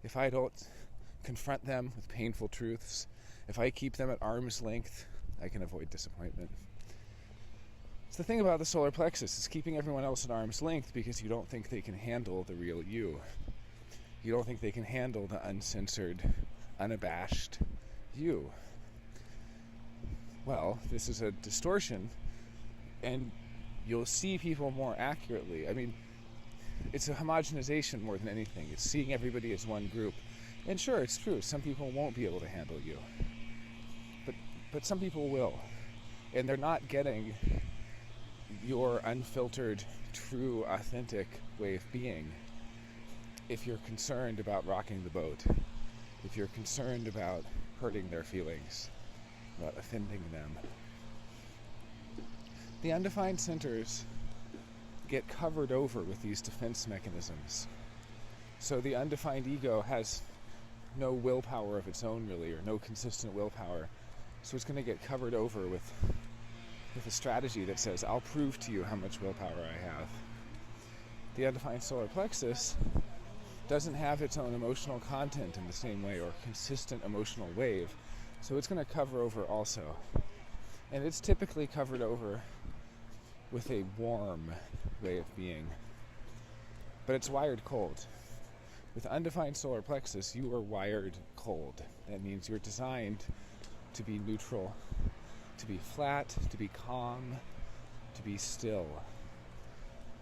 If I don't confront them with painful truths, if I keep them at arm's length, I can avoid disappointment. It's the thing about the solar plexus, it's keeping everyone else at arm's length because you don't think they can handle the real you. You don't think they can handle the uncensored, unabashed you. Well, this is a distortion, and you'll see people more accurately. It's a homogenization more than anything. It's seeing everybody as one group. And sure, it's true, some people won't be able to handle you. But some people will. And they're not getting your unfiltered, true, authentic way of being if you're concerned about rocking the boat, if you're concerned about hurting their feelings, about offending them. The undefined centers get covered over with these defense mechanisms. So the undefined ego has no willpower of its own, really, or no consistent willpower. So it's going to get covered over with a strategy that says, I'll prove to you how much willpower I have. The undefined solar plexus doesn't have its own emotional content in the same way, or consistent emotional wave. So it's going to cover over also. And it's typically covered over with a warm way of being. But it's wired cold. With undefined solar plexus, you are wired cold. That means you're designed to be neutral, to be flat, to be calm, to be still.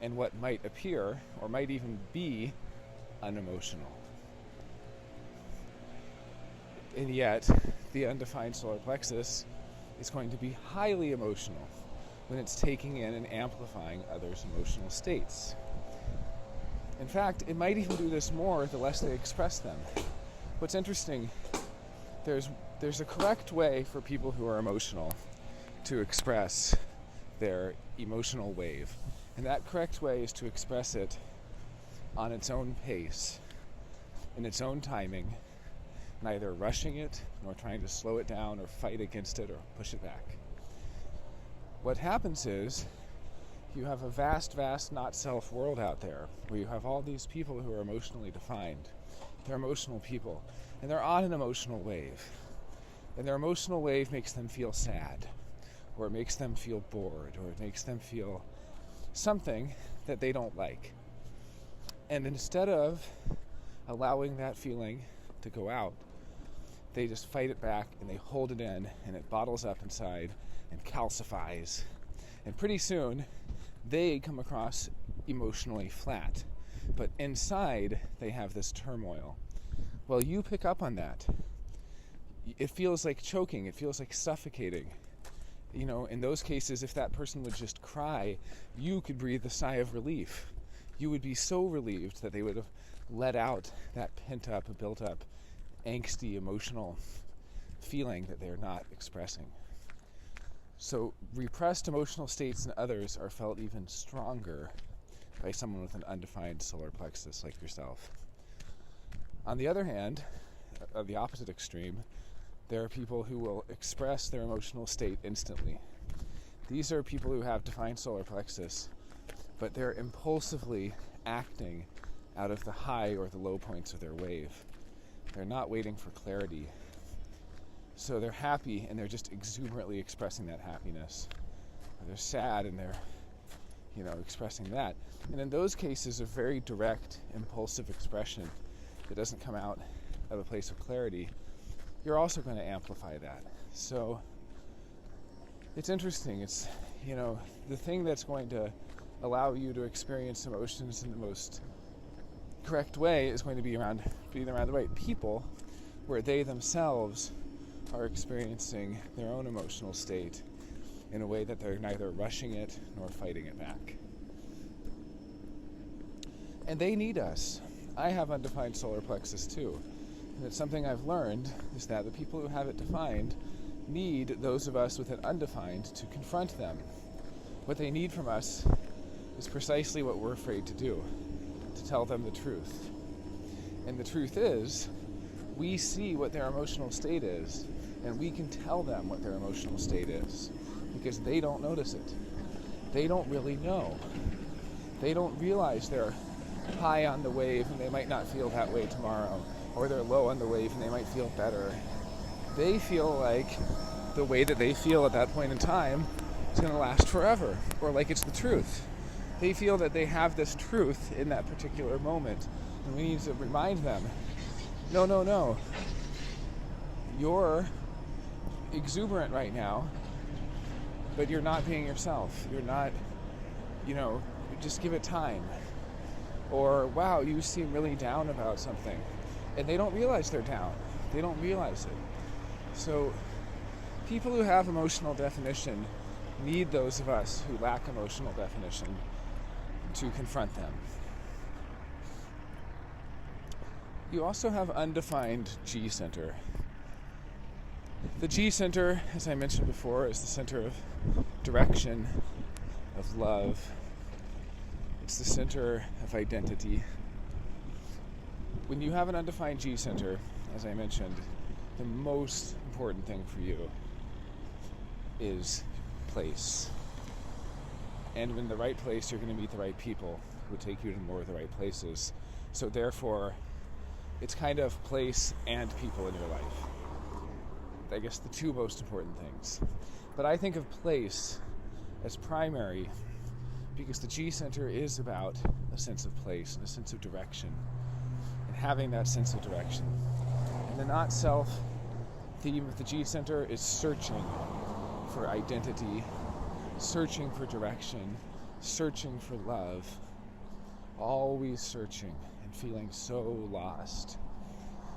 And what might appear, or might even be, unemotional. And yet, the undefined solar plexus is going to be highly emotional when it's taking in and amplifying others' emotional states. In fact, it might even do this more the less they express them. What's interesting, there's a correct way for people who are emotional to express their emotional wave. And that correct way is to express it on its own pace, in its own timing, neither rushing it, nor trying to slow it down, or fight against it, or push it back. What happens is, you have a vast, vast not-self world out there, where you have all these people who are emotionally defined. They're emotional people, and they're on an emotional wave. And their emotional wave makes them feel sad, or it makes them feel bored, or it makes them feel something that they don't like. And instead of allowing that feeling to go out, they just fight it back and they hold it in, and it bottles up inside and calcifies. And pretty soon, they come across emotionally flat. But inside, they have this turmoil. Well, you pick up on that. It feels like choking. It feels like suffocating. You know, in those cases, if that person would just cry, you could breathe a sigh of relief. You would be so relieved that they would have let out that pent-up, built-up, angsty, emotional feeling that they're not expressing. So repressed emotional states in others are felt even stronger by someone with an undefined solar plexus like yourself. On the other hand, of the opposite extreme, there are people who will express their emotional state instantly. These are people who have defined solar plexus, but they're impulsively acting out of the high or the low points of their wave. They're not waiting for clarity. So they're happy and they're just exuberantly expressing that happiness. Or they're sad and they're, expressing that. And in those cases, a very direct, impulsive expression that doesn't come out of a place of clarity, you're also going to amplify that. So it's interesting. It's, the thing that's going to allow you to experience emotions in the most correct way is going to be being around the right people, where they themselves are experiencing their own emotional state in a way that they're neither rushing it nor fighting it back. And they need us. I have undefined solar plexus too. And it's something I've learned is that the people who have it defined need those of us with it undefined to confront them. What they need from us is precisely what we're afraid to do, to tell them the truth. And the truth is, we see what their emotional state is, and we can tell them what their emotional state is, because they don't notice it. They don't really know. They don't realize they're high on the wave and they might not feel that way tomorrow, or they're low on the wave and they might feel better. They feel like the way that they feel at that point in time is going to last forever, or like it's the truth. They feel that they have this truth in that particular moment, and we need to remind them, no. You're exuberant right now, but you're not being yourself. You're not, just give it time. Or, wow, you seem really down about something. And they don't realize they're down. They don't realize it. So people who have emotional definition need those of us who lack emotional definition to confront them. You also have undefined G center. The G center, as I mentioned before, is the center of direction, of love. It's the center of identity. When you have an undefined G center, as I mentioned, the most important thing for you is place. And in the right place, you're going to meet the right people who take you to more of the right places. So therefore, it's kind of place and people in your life. I guess the two most important things. But I think of place as primary because the G center is about a sense of place and a sense of direction, and having that sense of direction. And the not self theme of the G center is searching for identity, searching for direction, searching for love, always searching and feeling so lost.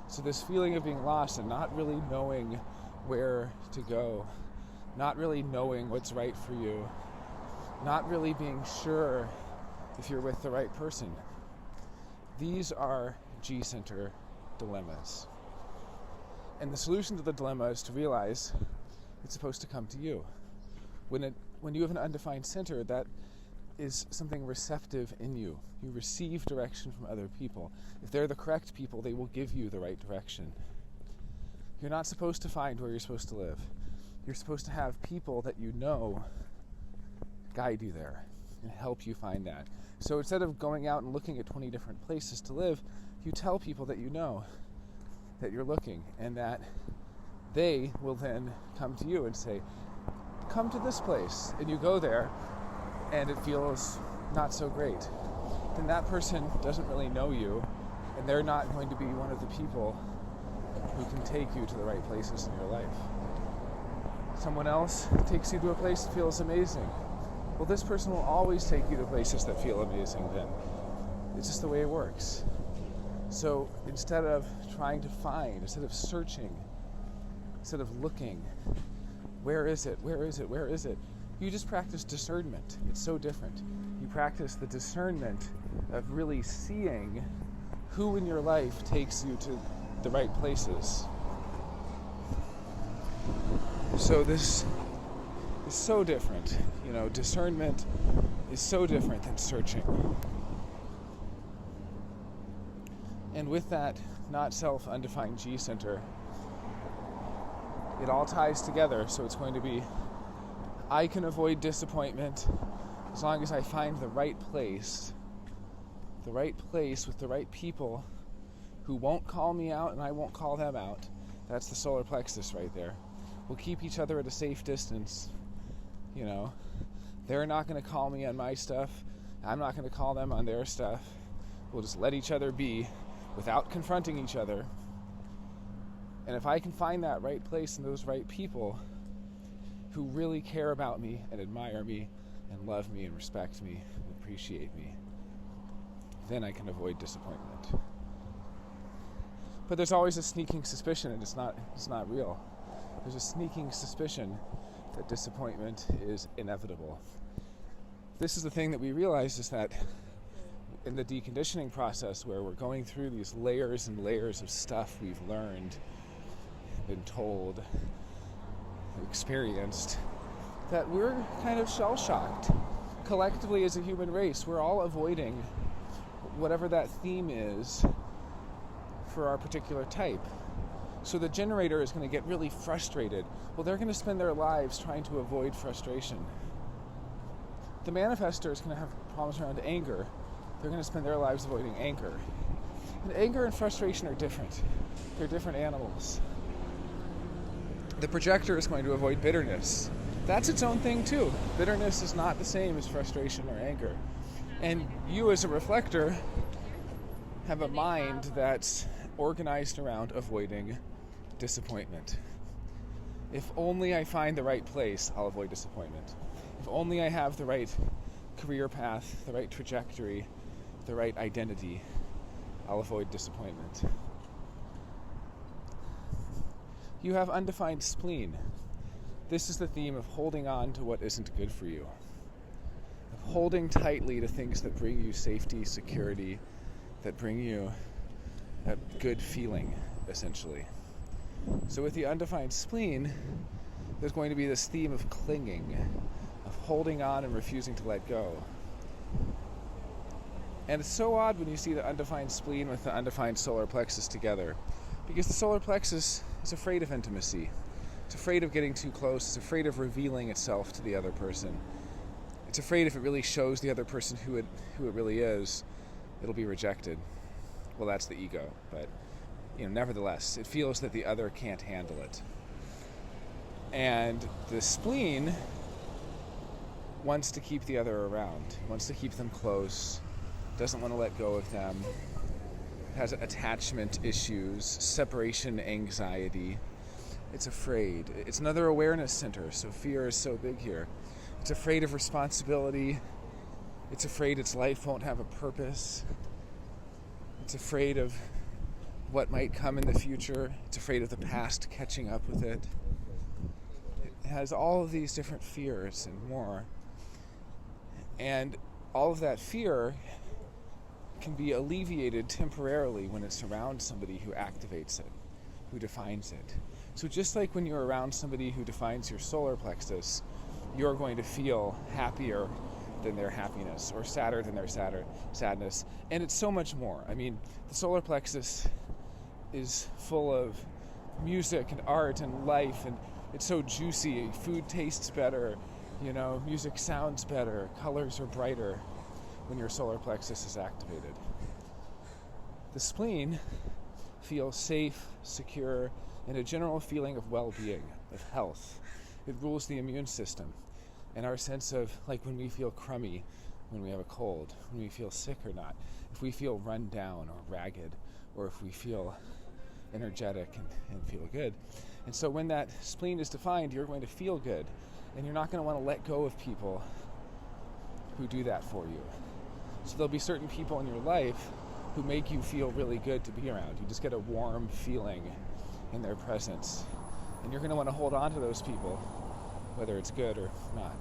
So this feeling of being lost and not really knowing where to go, not really knowing what's right for you, not really being sure if you're with the right person. These are G-center dilemmas. And the solution to the dilemma is to realize it's supposed to come to you. When you have an undefined center, that is something receptive in you. You receive direction from other people. If they're the correct people, they will give you the right direction. You're not supposed to find where you're supposed to live. You're supposed to have people that you know guide you there and help you find that. So instead of going out and looking at 20 different places to live, you tell people that you know that you're looking, and that they will then come to you and say, come to this place. And you go there, and it feels not so great, then that person doesn't really know you, and they're not going to be one of the people who can take you to the right places in your life. Someone else takes you to a place that feels amazing. Well, this person will always take you to places that feel amazing then. It's just the way it works. So instead of trying to find, instead of searching, instead of looking, where is it, where is it, where is it? You just practice discernment. It's so different. You practice the discernment of really seeing who in your life takes you to the right places. So this is so different. Discernment is so different than searching. And with that not self undefined G center, it all ties together. So it's going to be, I can avoid disappointment as long as I find the right place with the right people who won't call me out and I won't call them out. That's the solar plexus right there. We'll keep each other at a safe distance. They're not going to call me on my stuff. I'm not going to call them on their stuff. We'll just let each other be without confronting each other. And if I can find that right place and those right people who really care about me and admire me and love me and respect me and appreciate me, then I can avoid disappointment. But there's always a sneaking suspicion, and it's not real. There's a sneaking suspicion that disappointment is inevitable. This is the thing that we realize, is that in the deconditioning process, where we're going through these layers and layers of stuff we've learned, been told, experienced, that we're kind of shell-shocked. Collectively as a human race, we're all avoiding whatever that theme is for our particular type. So the generator is going to get really frustrated. Well, they're going to spend their lives trying to avoid frustration. The manifester is going to have problems around anger. They're going to spend their lives avoiding anger. And anger and frustration are different. They're different animals. The projector is going to avoid bitterness. That's its own thing too. Bitterness is not the same as frustration or anger. And you as a reflector have a mind that's organized around avoiding disappointment. If only I find the right place, I'll avoid disappointment. If only I have the right career path, the right trajectory, the right identity, I'll avoid disappointment. You have undefined spleen. This is the theme of holding on to what isn't good for you. Of holding tightly to things that bring you safety, security, that bring you a good feeling, essentially. So with the undefined spleen, there's going to be this theme of clinging, of holding on and refusing to let go. And it's so odd when you see the undefined spleen with the undefined solar plexus together, because the solar plexus is afraid of intimacy. It's afraid of getting too close. It's afraid of revealing itself to the other person. It's afraid if it really shows the other person who it really is, it'll be rejected. Well, that's the ego, but nevertheless, it feels that the other can't handle it. And the spleen wants to keep the other around, wants to keep them close, doesn't want to let go of them, has attachment issues, separation anxiety. It's afraid. It's another awareness center, so fear is so big here. It's afraid of responsibility. It's afraid its life won't have a purpose. It's afraid of what might come in the future. It's afraid of the past catching up with it. It has all of these different fears and more. And all of that fear can be alleviated temporarily when it's around somebody who activates it, who defines it. So just like when you're around somebody who defines your solar plexus, you're going to feel happier than their happiness, or sadder than their sadness. And it's so much more. I mean, the solar plexus is full of music and art and life, and it's so juicy. Food tastes better, music sounds better, colors are brighter when your solar plexus is activated. The spleen feels safe, secure, and a general feeling of well-being, of health. It rules the immune system. and our sense of, like, when we feel crummy, when we have a cold, when we feel sick or not, if we feel run down or ragged, or if we feel energetic and feel good. And so when that spleen is defined, you're going to feel good, and you're not going to want to let go of people who do that for you. So there'll be certain people in your life who make you feel really good to be around. You just get a warm feeling in their presence, and you're going to want to hold on to those people, whether it's good or not.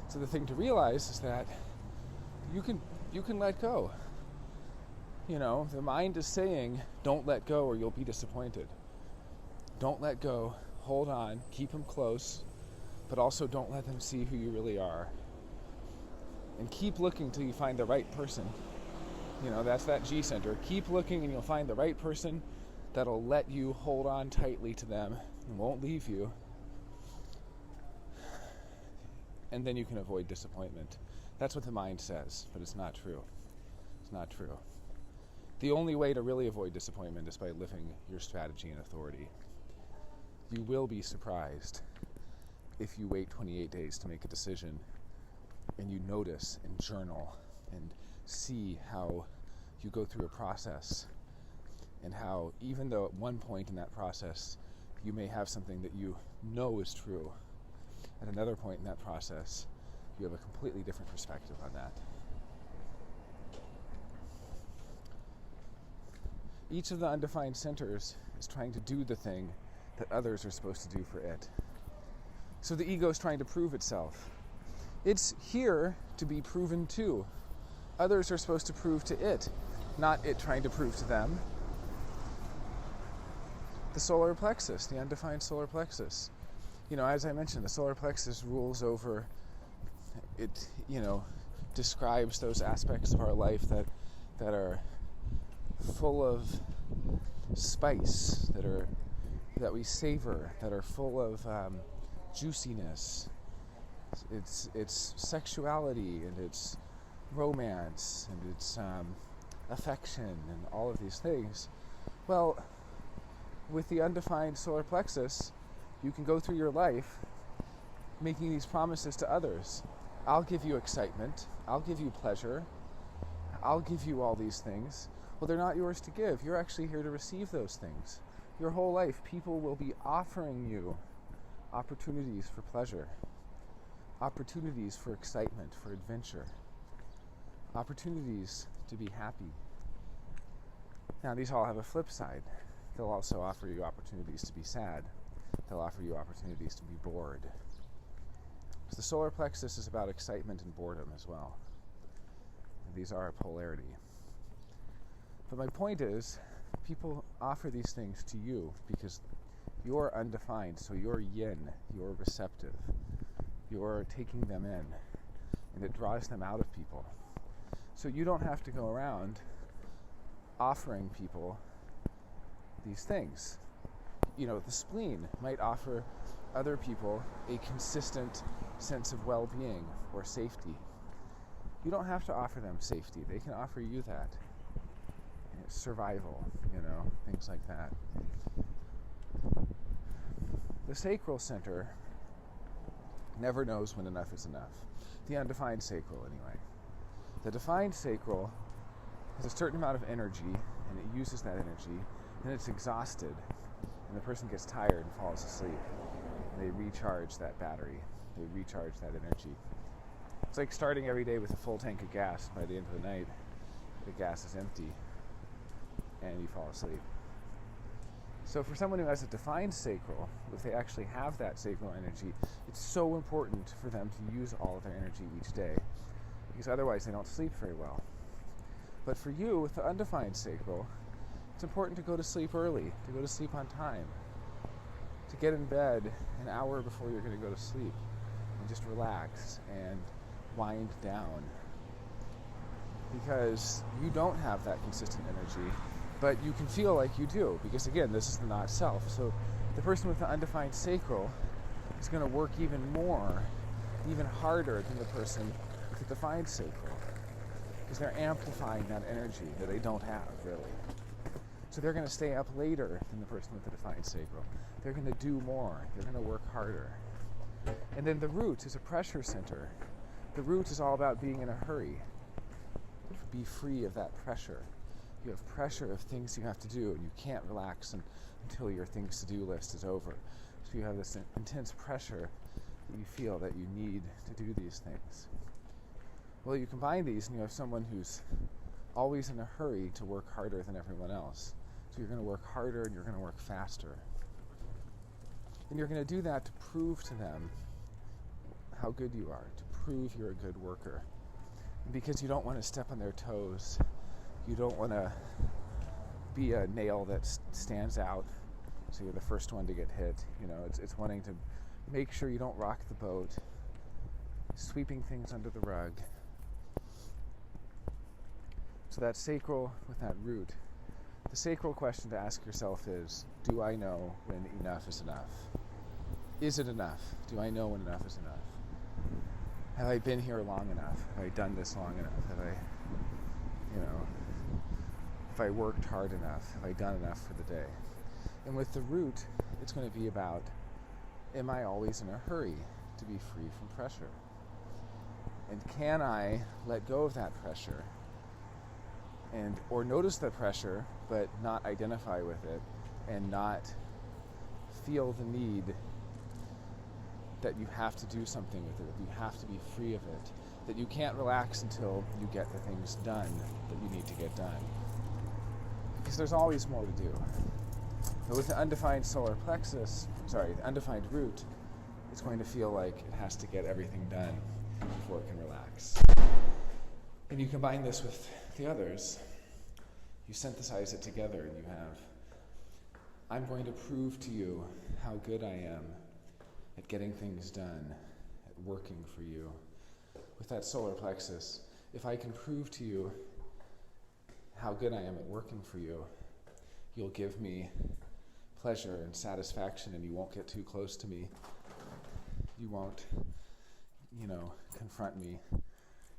So the thing to realize is that you can let go. You know, the mind is saying, don't let go or you'll be disappointed. Don't let go, hold on, keep them close, but also don't let them see who you really are. And keep looking till you find the right person. You know, that's that G center. Keep looking and you'll find the right person that'll let you hold on tightly to them and won't leave you. And then you can avoid disappointment. That's what the mind says, but it's not true. It's not true. The only way to really avoid disappointment is by living your strategy and authority. You will be surprised if you wait 28 days to make a decision and you notice and journal and see how you go through a process, and how even though at one point in that process you may have something that you know is true, at another point in that process you have a completely different perspective on that. Each of the undefined centers is trying to do the thing that others are supposed to do for it. So the ego is trying to prove itself. It's here to be proven to. Others are supposed to prove to it, not it trying to prove to them. The solar plexus, the undefined solar plexus. You know, as I mentioned, the solar plexus rules over, it, you know, describes those aspects of our life that are full of spice, that we savor, that are full of juiciness. It's sexuality, and it's romance, and it's affection, and all of these things. Well, with the undefined solar plexus, you can go through your life making these promises to others. I'll give you excitement. I'll give you pleasure. I'll give you all these things. Well, they're not yours to give. You're actually here to receive those things. Your whole life, people will be offering you opportunities for pleasure, opportunities for excitement, for adventure, opportunities to be happy. Now, these all have a flip side. They'll also offer you opportunities to be sad. They'll offer you opportunities to be bored. So the solar plexus is about excitement and boredom as well. These are a polarity. But my point is, people offer these things to you because you're undefined, so you're yin, you're receptive, you're taking them in, and it draws them out of people. So you don't have to go around offering people these things. You know, the spleen might offer other people a consistent sense of well-being or safety. You don't have to offer them safety. They can offer you that. Survival, you know, things like that. The sacral center never knows when enough is enough. The undefined sacral, anyway. The defined sacral has a certain amount of energy, and it uses that energy, and it's exhausted, and the person gets tired and falls asleep. And they recharge that battery. They recharge that energy. It's like starting every day with a full tank of gas. By the end of the night, the gas is empty, and you fall asleep. So for someone who has a defined sacral, if they actually have that sacral energy, it's so important for them to use all of their energy each day, because otherwise they don't sleep very well. But for you, with the undefined sacral, it's important to go to sleep early, to go to sleep on time, to get in bed an hour before you're going to go to sleep, and just relax and wind down. Because you don't have that consistent energy, but you can feel like you do, because again, this is the not self. So the person with the undefined sacral is going to work even more, even harder than the person with the defined sacral, because they're amplifying that energy that they don't have, really. So they're going to stay up later than the person with the defined sacral. They're going to do more. They're going to work harder. And then the root is a pressure center. The root is all about being in a hurry. Be free of that pressure. You have pressure of things you have to do, and you can't relax until your things to do list is over. So you have this intense pressure that you feel that you need to do these things. Well, you combine these and you have someone who's always in a hurry to work harder than everyone else. So you're going to work harder and you're going to work faster. And you're going to do that to prove to them how good you are, to prove you're a good worker. And because you don't want to step on their toes, you don't want to be a nail that stands out so you're the first one to get hit. You know, it's wanting to make sure you don't rock the boat, sweeping things under the rug. So that sacral with that root, the sacral question to ask yourself is, do I know when enough is enough? Is it enough? Do I know when enough is enough? Have I been here long enough? Have I done this long enough? Have I, if I worked hard enough? Have I done enough for the day? And with the root, it's going to be about, am I always in a hurry to be free from pressure? And can I let go of that pressure or notice the pressure, but not identify with it and not feel the need that you have to do something with it, that you have to be free of it, that you can't relax until you get the things done that you need to get done. Because there's always more to do. But with the undefined the undefined root, it's going to feel like it has to get everything done before it can relax. And you combine this with the others, you synthesize it together, and you have, I'm going to prove to you how good I am at getting things done, at working for you. With that solar plexus, if I can prove to you how good I am at working for you, you'll give me pleasure and satisfaction, and you won't get too close to me. You won't, confront me.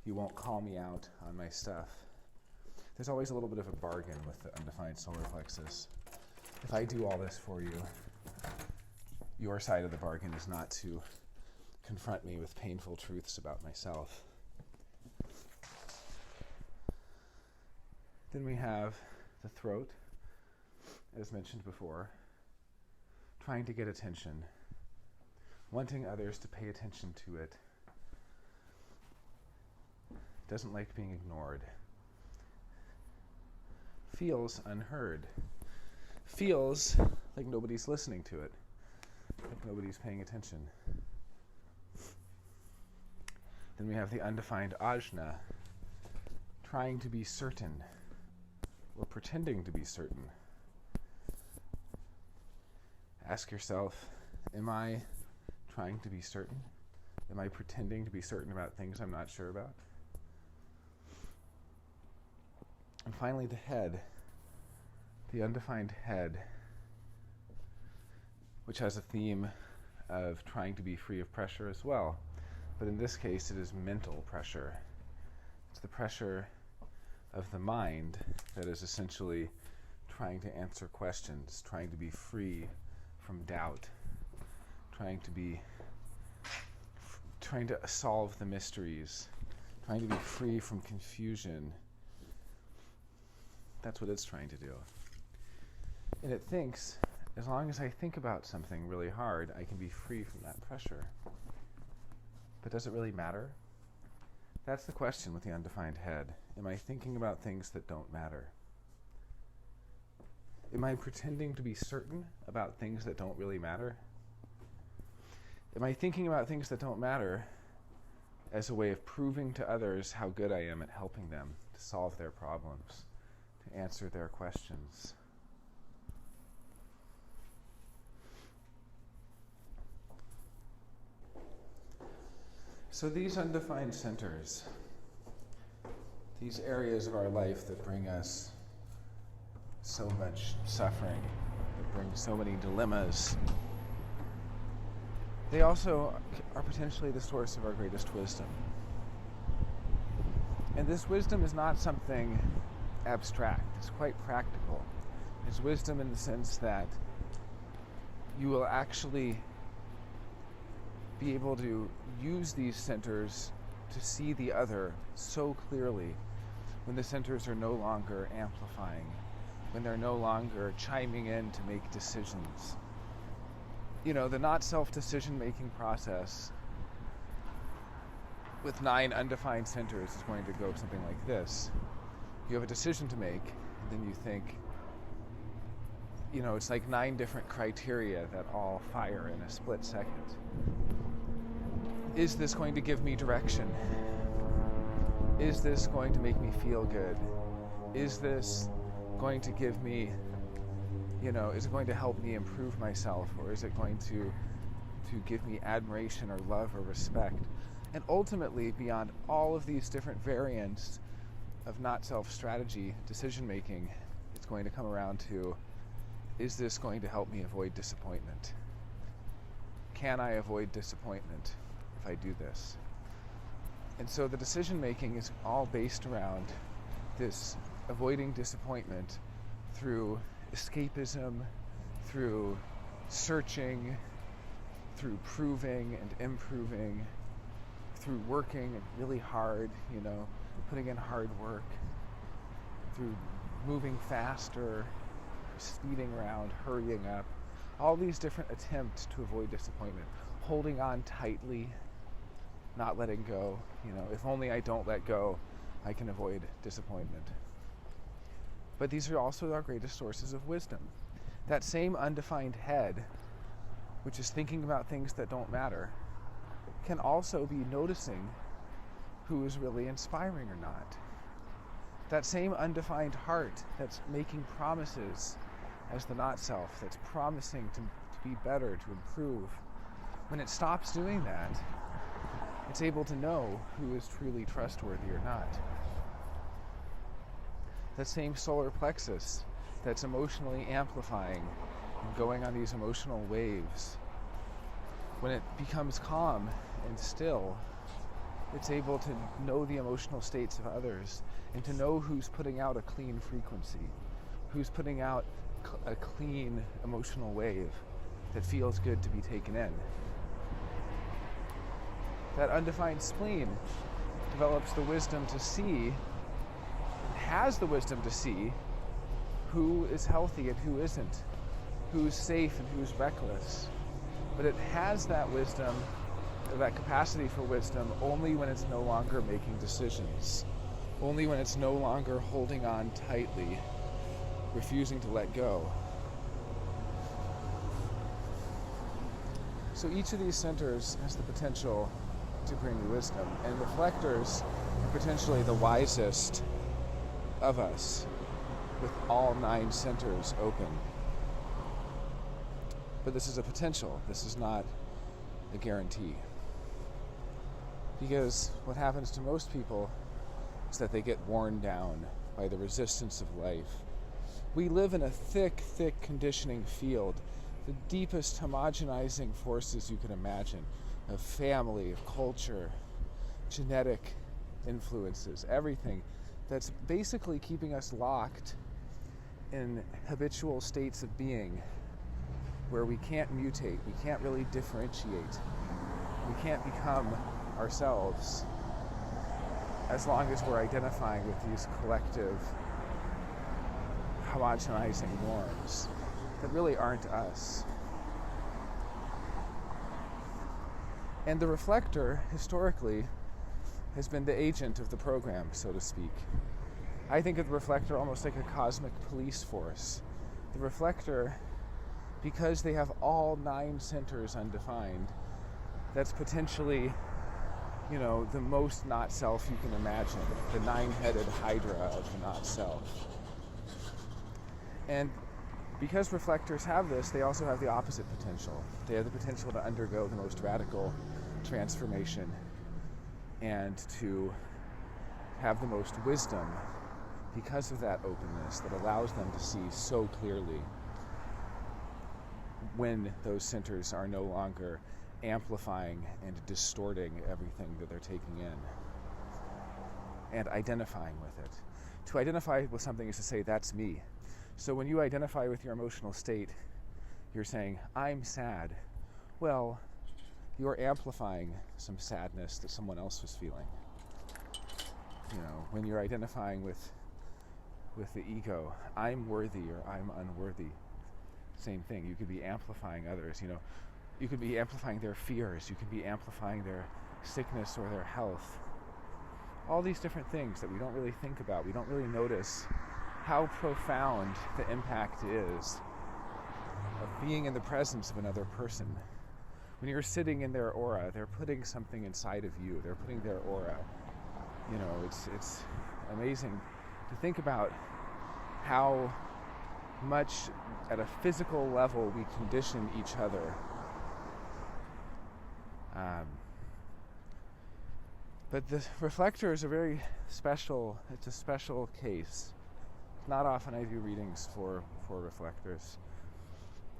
You won't call me out on my stuff. There's always a little bit of a bargain with the undefined solar plexus. If I do all this for you, your side of the bargain is not to confront me with painful truths about myself. Then we have the throat, as mentioned before, trying to get attention, wanting others to pay attention to it, doesn't like being ignored, feels unheard, feels like nobody's listening to it, like nobody's paying attention. Then we have the undefined ajna, trying to be certain, or pretending to be certain. Ask yourself, am I trying to be certain? Am I pretending to be certain about things I'm not sure about? And finally, the head, the undefined head, which has a theme of trying to be free of pressure as well. But in this case, it is mental pressure. It's the pressure of the mind that is essentially trying to answer questions, trying to be free from doubt, trying to solve the mysteries, trying to be free from confusion. That's what it's trying to do. And it thinks, as long as I think about something really hard, I can be free from that pressure. But does it really matter? That's the question with the undefined head. Am I thinking about things that don't matter? Am I pretending to be certain about things that don't really matter? Am I thinking about things that don't matter as a way of proving to others how good I am at helping them to solve their problems, to answer their questions? So these undefined centers, these areas of our life that bring us so much suffering, that bring so many dilemmas, they also are potentially the source of our greatest wisdom. And this wisdom is not something abstract, it's quite practical. It's wisdom in the sense that you will actually be able to use these centers to see the other so clearly when the centers are no longer amplifying, when they're no longer chiming in to make decisions. The not self decision-making process with 9 undefined centers is going to go something like this. You have a decision to make, and then you think, it's like 9 different criteria that all fire in a split second. Is this going to give me direction? Is this going to make me feel good? Is this going to give me, is it going to help me improve myself? Or is it going to give me admiration or love or respect? And ultimately, beyond all of these different variants of not self-strategy decision-making, it's going to come around to, is this going to help me avoid disappointment? Can I avoid disappointment if I do this? And so the decision-making is all based around this avoiding disappointment through escapism, through searching, through proving and improving, through working really hard, putting in hard work, through moving faster, speeding around, hurrying up, all these different attempts to avoid disappointment, holding on tightly, not letting go. If only I don't let go, I can avoid disappointment. But these are also our greatest sources of wisdom. That same undefined head, which is thinking about things that don't matter, can also be noticing who is really inspiring or not. That same undefined heart that's making promises as the not self, that's promising to be better, to improve, when it stops doing that, it's able to know who is truly trustworthy or not. That same solar plexus that's emotionally amplifying and going on these emotional waves, when it becomes calm and still, it's able to know the emotional states of others and to know who's putting out a clean frequency, who's putting out a clean emotional wave that feels good to be taken in. That undefined spleen develops the wisdom to see, has the wisdom to see who is healthy and who isn't, who's safe and who's reckless. But it has that wisdom, that capacity for wisdom, only when it's no longer making decisions, only when it's no longer holding on tightly, refusing to let go. So each of these centers has the potential to bring you wisdom, and reflectors are potentially the wisest of us, with all 9 centers open. But this is a potential. This is not a guarantee. Because what happens to most people is that they get worn down by the resistance of life. We live in a thick conditioning field, the deepest homogenizing forces you can imagine, of family, of culture, genetic influences, everything that's basically keeping us locked in habitual states of being where we can't mutate, we can't really differentiate, we can't become ourselves as long as we're identifying with these collective homogenizing norms that really aren't us. And the reflector, historically, has been the agent of the program, so to speak. I think of the reflector almost like a cosmic police force. The reflector, because they have all 9 centers undefined, that's potentially, the most not self you can imagine, the 9-headed hydra of the not self. And because reflectors have this, they also have the opposite potential. They have the potential to undergo the most radical transformation and to have the most wisdom because of that openness that allows them to see so clearly when those centers are no longer amplifying and distorting everything that they're taking in and identifying with it. To identify with something is to say, that's me. So when you identify with your emotional state, you're saying, I'm sad. Well, you're amplifying some sadness that someone else was feeling. When you're identifying with the ego, I'm worthy or I'm unworthy, same thing. You could be amplifying others. You could be amplifying their fears. You could be amplifying their sickness or their health. All these different things that we don't really think about. We don't really notice how profound the impact is of being in the presence of another person. When you're sitting in their aura, they're putting something inside of you. They're putting their aura. It's amazing to think about how much at a physical level we condition each other. But the reflector is it's a special case. Not often I do readings for reflectors.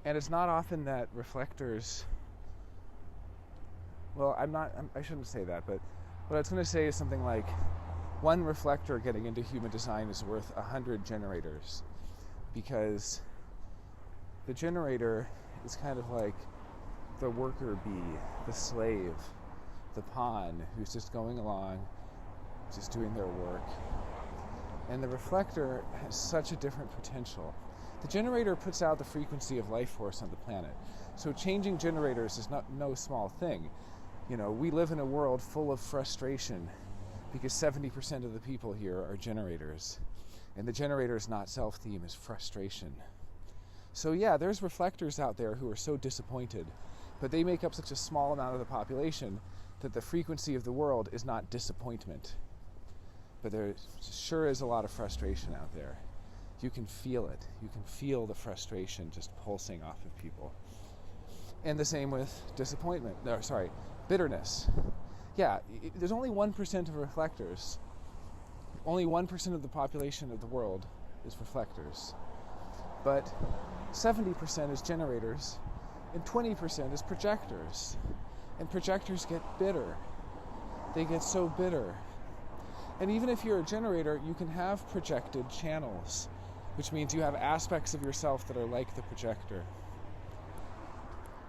And it's not often that reflectors, well, I shouldn't say that, but what I was going to say is something like, one reflector getting into human design is worth 100 generators, because the generator is kind of like the worker bee, the slave, the pawn who's just going along, just doing their work. And the reflector has such a different potential. The generator puts out the frequency of life force on the planet. So changing generators is no small thing. We live in a world full of frustration because 70% of the people here are generators. And the generator's not self-theme, is frustration. So yeah, there's reflectors out there who are so disappointed, but they make up such a small amount of the population that the frequency of the world is not disappointment. But there sure is a lot of frustration out there. You can feel it. You can feel the frustration just pulsing off of people. And the same with bitterness. Yeah, there's only 1% of reflectors. Only 1% of the population of the world is reflectors. But 70% is generators, and 20% is projectors. And projectors get bitter. They get so bitter. And even if you're a generator, you can have projected channels, which means you have aspects of yourself that are like the projector.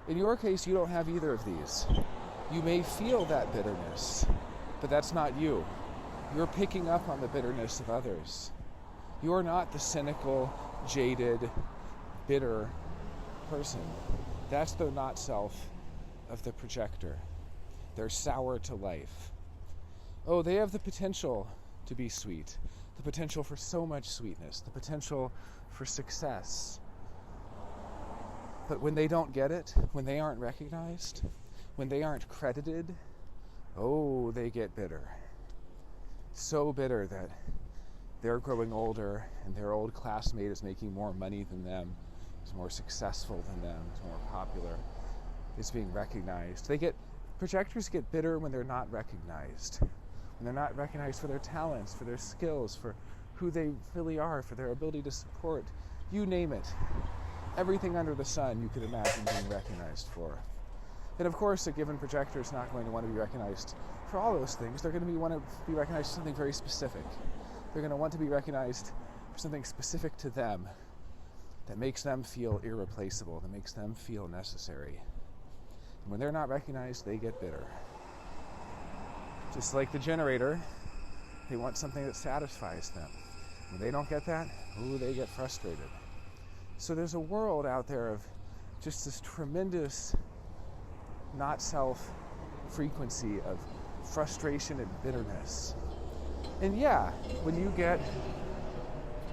In your case, you don't have either of these. You may feel that bitterness, but that's not you. You're picking up on the bitterness of others. You're not the cynical, jaded, bitter person. That's the not self of the projector. They're sour to life. Oh, they have the potential to be sweet, the potential for so much sweetness, the potential for success. But when they don't get it, when they aren't recognized, when they aren't credited, oh, they get bitter. So bitter that they're growing older and their old classmate is making more money than them, is more successful than them, is more popular, is being recognized. Projectors get bitter when they're not recognized. When they're not recognized for their talents, for their skills, for who they really are, for their ability to support. You name it. Everything under the sun you could imagine being recognized for. And of course, a given projector is not going to want to be recognized for all those things. They're going to want to be recognized for something very specific. They're going to want to be recognized for something specific to them that makes them feel irreplaceable, that makes them feel necessary. And when they're not recognized, they get bitter. Just like the generator, they want something that satisfies them. When they don't get that, they get frustrated. So there's a world out there of just this tremendous not self frequency of frustration and bitterness. And yeah, when you get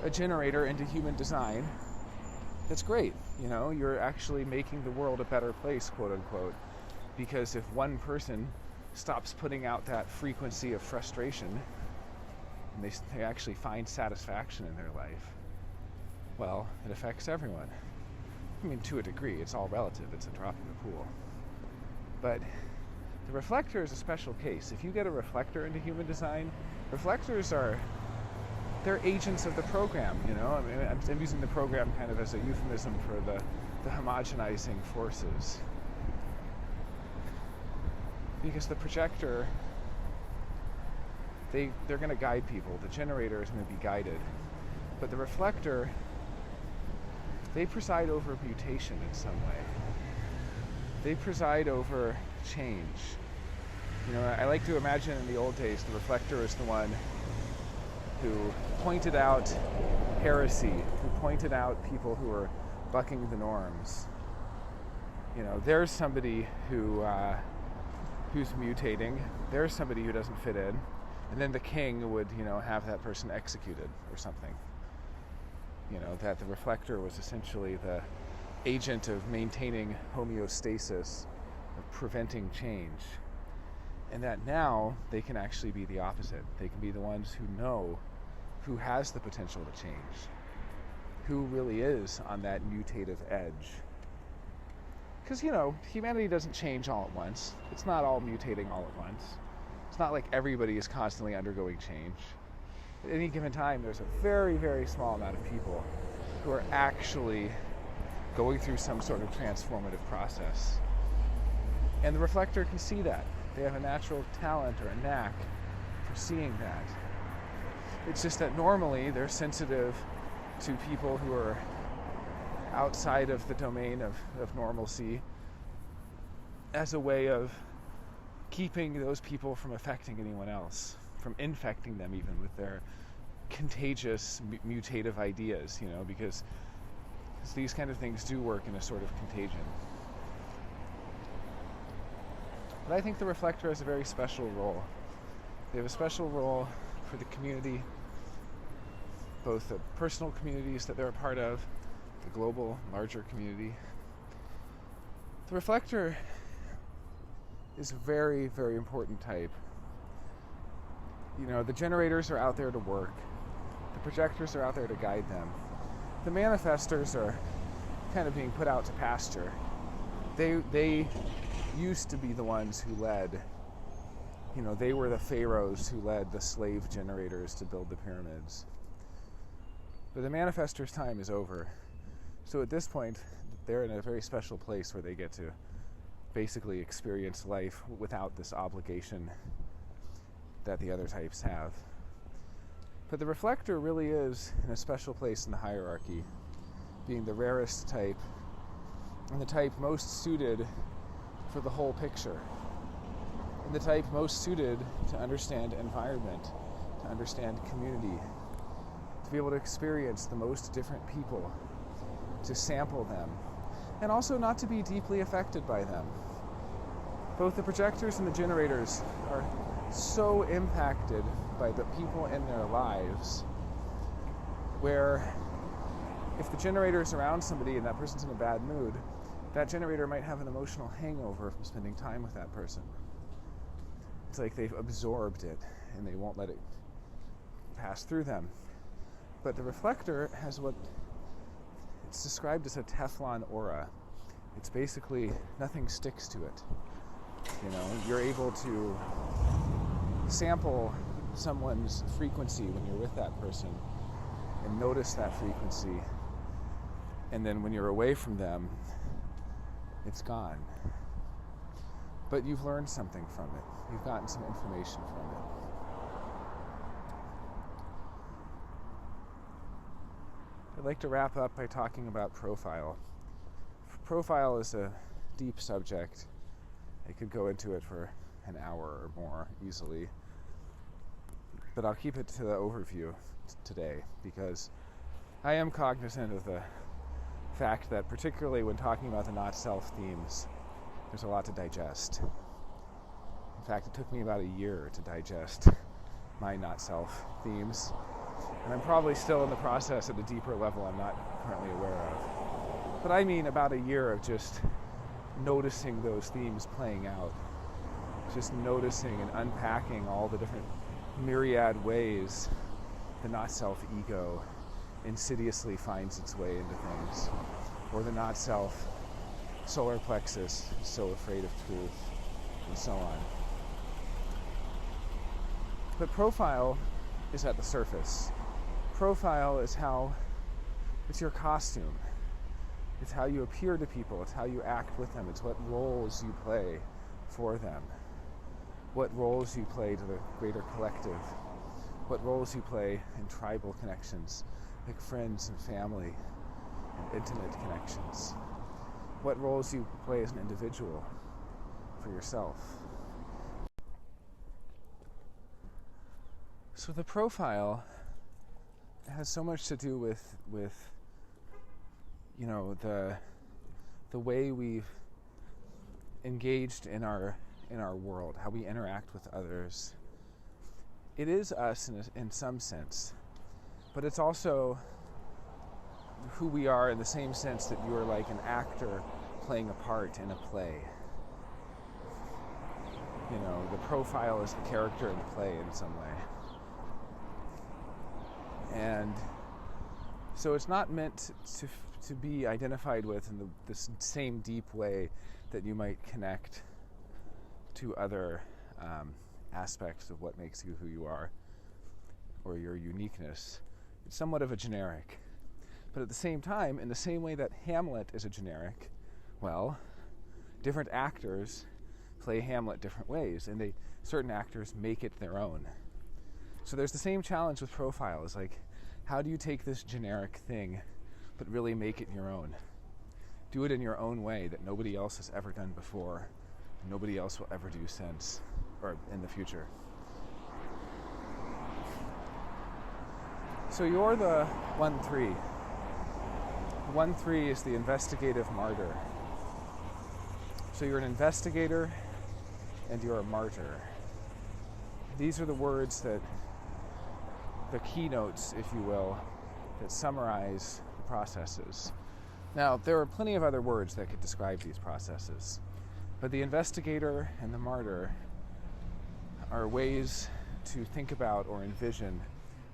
a generator into human design, that's great. You're actually making the world a better place, quote unquote, because if one person stops putting out that frequency of frustration and they actually find satisfaction in their life, well, it affects everyone. I mean, to a degree, it's all relative. It's a drop in the pool. But the reflector is a special case. If you get a reflector into human design, reflectors they're agents of the program, I mean, I'm using the program kind of as a euphemism for the homogenizing forces. Because the projector, they're going to guide people. The generator is going to be guided. But the reflector, they preside over mutation in some way. They preside over change. I like to imagine in the old days the reflector is the one who pointed out heresy, who pointed out people who were bucking the norms. There's somebody who's mutating. There's somebody who doesn't fit in, and then the king would, have that person executed or something. That the reflector was essentially the agent of maintaining homeostasis, of preventing change. And that now they can actually be the opposite. They can be the ones who know who has the potential to change, who really is on that mutative edge. Because, humanity doesn't change all at once. It's not all mutating all at once. It's not like everybody is constantly undergoing change. At any given time, there's a very, very small amount of people who are actually going through some sort of transformative process. And the reflector can see that. They have a natural talent or a knack for seeing that. It's just that normally they're sensitive to people who are outside of the domain of normalcy as a way of keeping those people from affecting anyone else, from infecting them even with their contagious mutative ideas, because these kind of things do work in a sort of contagion. But I think the reflector has a very special role. They have a special role for the community, both the personal communities that they're a part of, the global, larger community. The reflector is a very, very important type. The generators are out there to work. The projectors are out there to guide them. The manifestors are kind of being put out to pasture. They used to be the ones who led. They were the pharaohs who led the slave generators to build the pyramids. But the manifestors' time is over. So at this point, they're in a very special place where they get to basically experience life without this obligation that the other types have. But the reflector really is in a special place in the hierarchy, being the rarest type and the type most suited for the whole picture, and the type most suited to understand environment, to understand community, to be able to experience the most different people, to sample them, and also not to be deeply affected by them. Both the projectors and the generators are so impacted by the people in their lives, where if the generator is around somebody and that person's in a bad mood, that generator might have an emotional hangover from spending time with that person. It's like they've absorbed it and they won't let it pass through them. But the reflector has what it's described as a Teflon aura. It's basically nothing sticks to it. You're able to sample someone's frequency when you're with that person and notice that frequency, and then when you're away from them, it's gone. But you've learned something from it. You've gotten some information from it. I'd like to wrap up by talking about profile. Profile is a deep subject. I could go into it for an hour or more easily. But I'll keep it to the overview today, because I am cognizant of the fact that particularly when talking about the not-self themes, there's a lot to digest. In fact, it took me about a year to digest my not-self themes, and I'm probably still in the process at a deeper level I'm not currently aware of. But I mean about a year of just noticing those themes playing out, just noticing and unpacking all the different myriad ways the not-self ego insidiously finds its way into things, or the not-self solar plexus is so afraid of truth, and so on. But profile is at the surface. Profile is it's your costume. It's how you appear to people. It's how you act with them. It's what roles you play for them. What roles you play to the greater collective. What roles you play in tribal connections, like friends and family and intimate connections. What roles you play as an individual for yourself. So the profile has so much to do with you know, the way we've engaged in our world, how we interact with others. It is us in some sense, but it's also who we are in the same sense that you are like an actor playing a part in a play. You know, the profile is the character in the play in some way. And so it's not meant to be identified with in the same deep way that you might connect to other aspects of what makes you who you are, or your uniqueness. It's somewhat of a generic. But at the same time, in the same way that Hamlet is a generic, well, different actors play Hamlet different ways, and certain actors make it their own. So there's the same challenge with profile. Is like, how do you take this generic thing but really make it your own? Do it in your own way that nobody else has ever done before, and nobody else will ever do since, or in the future. So you're the 1-3. 1-3 is the investigative martyr. So you're an investigator and you're a martyr. These are the words the keynotes, if you will, that summarize the processes. Now, there are plenty of other words that could describe these processes, but the investigator and the martyr are ways to think about or envision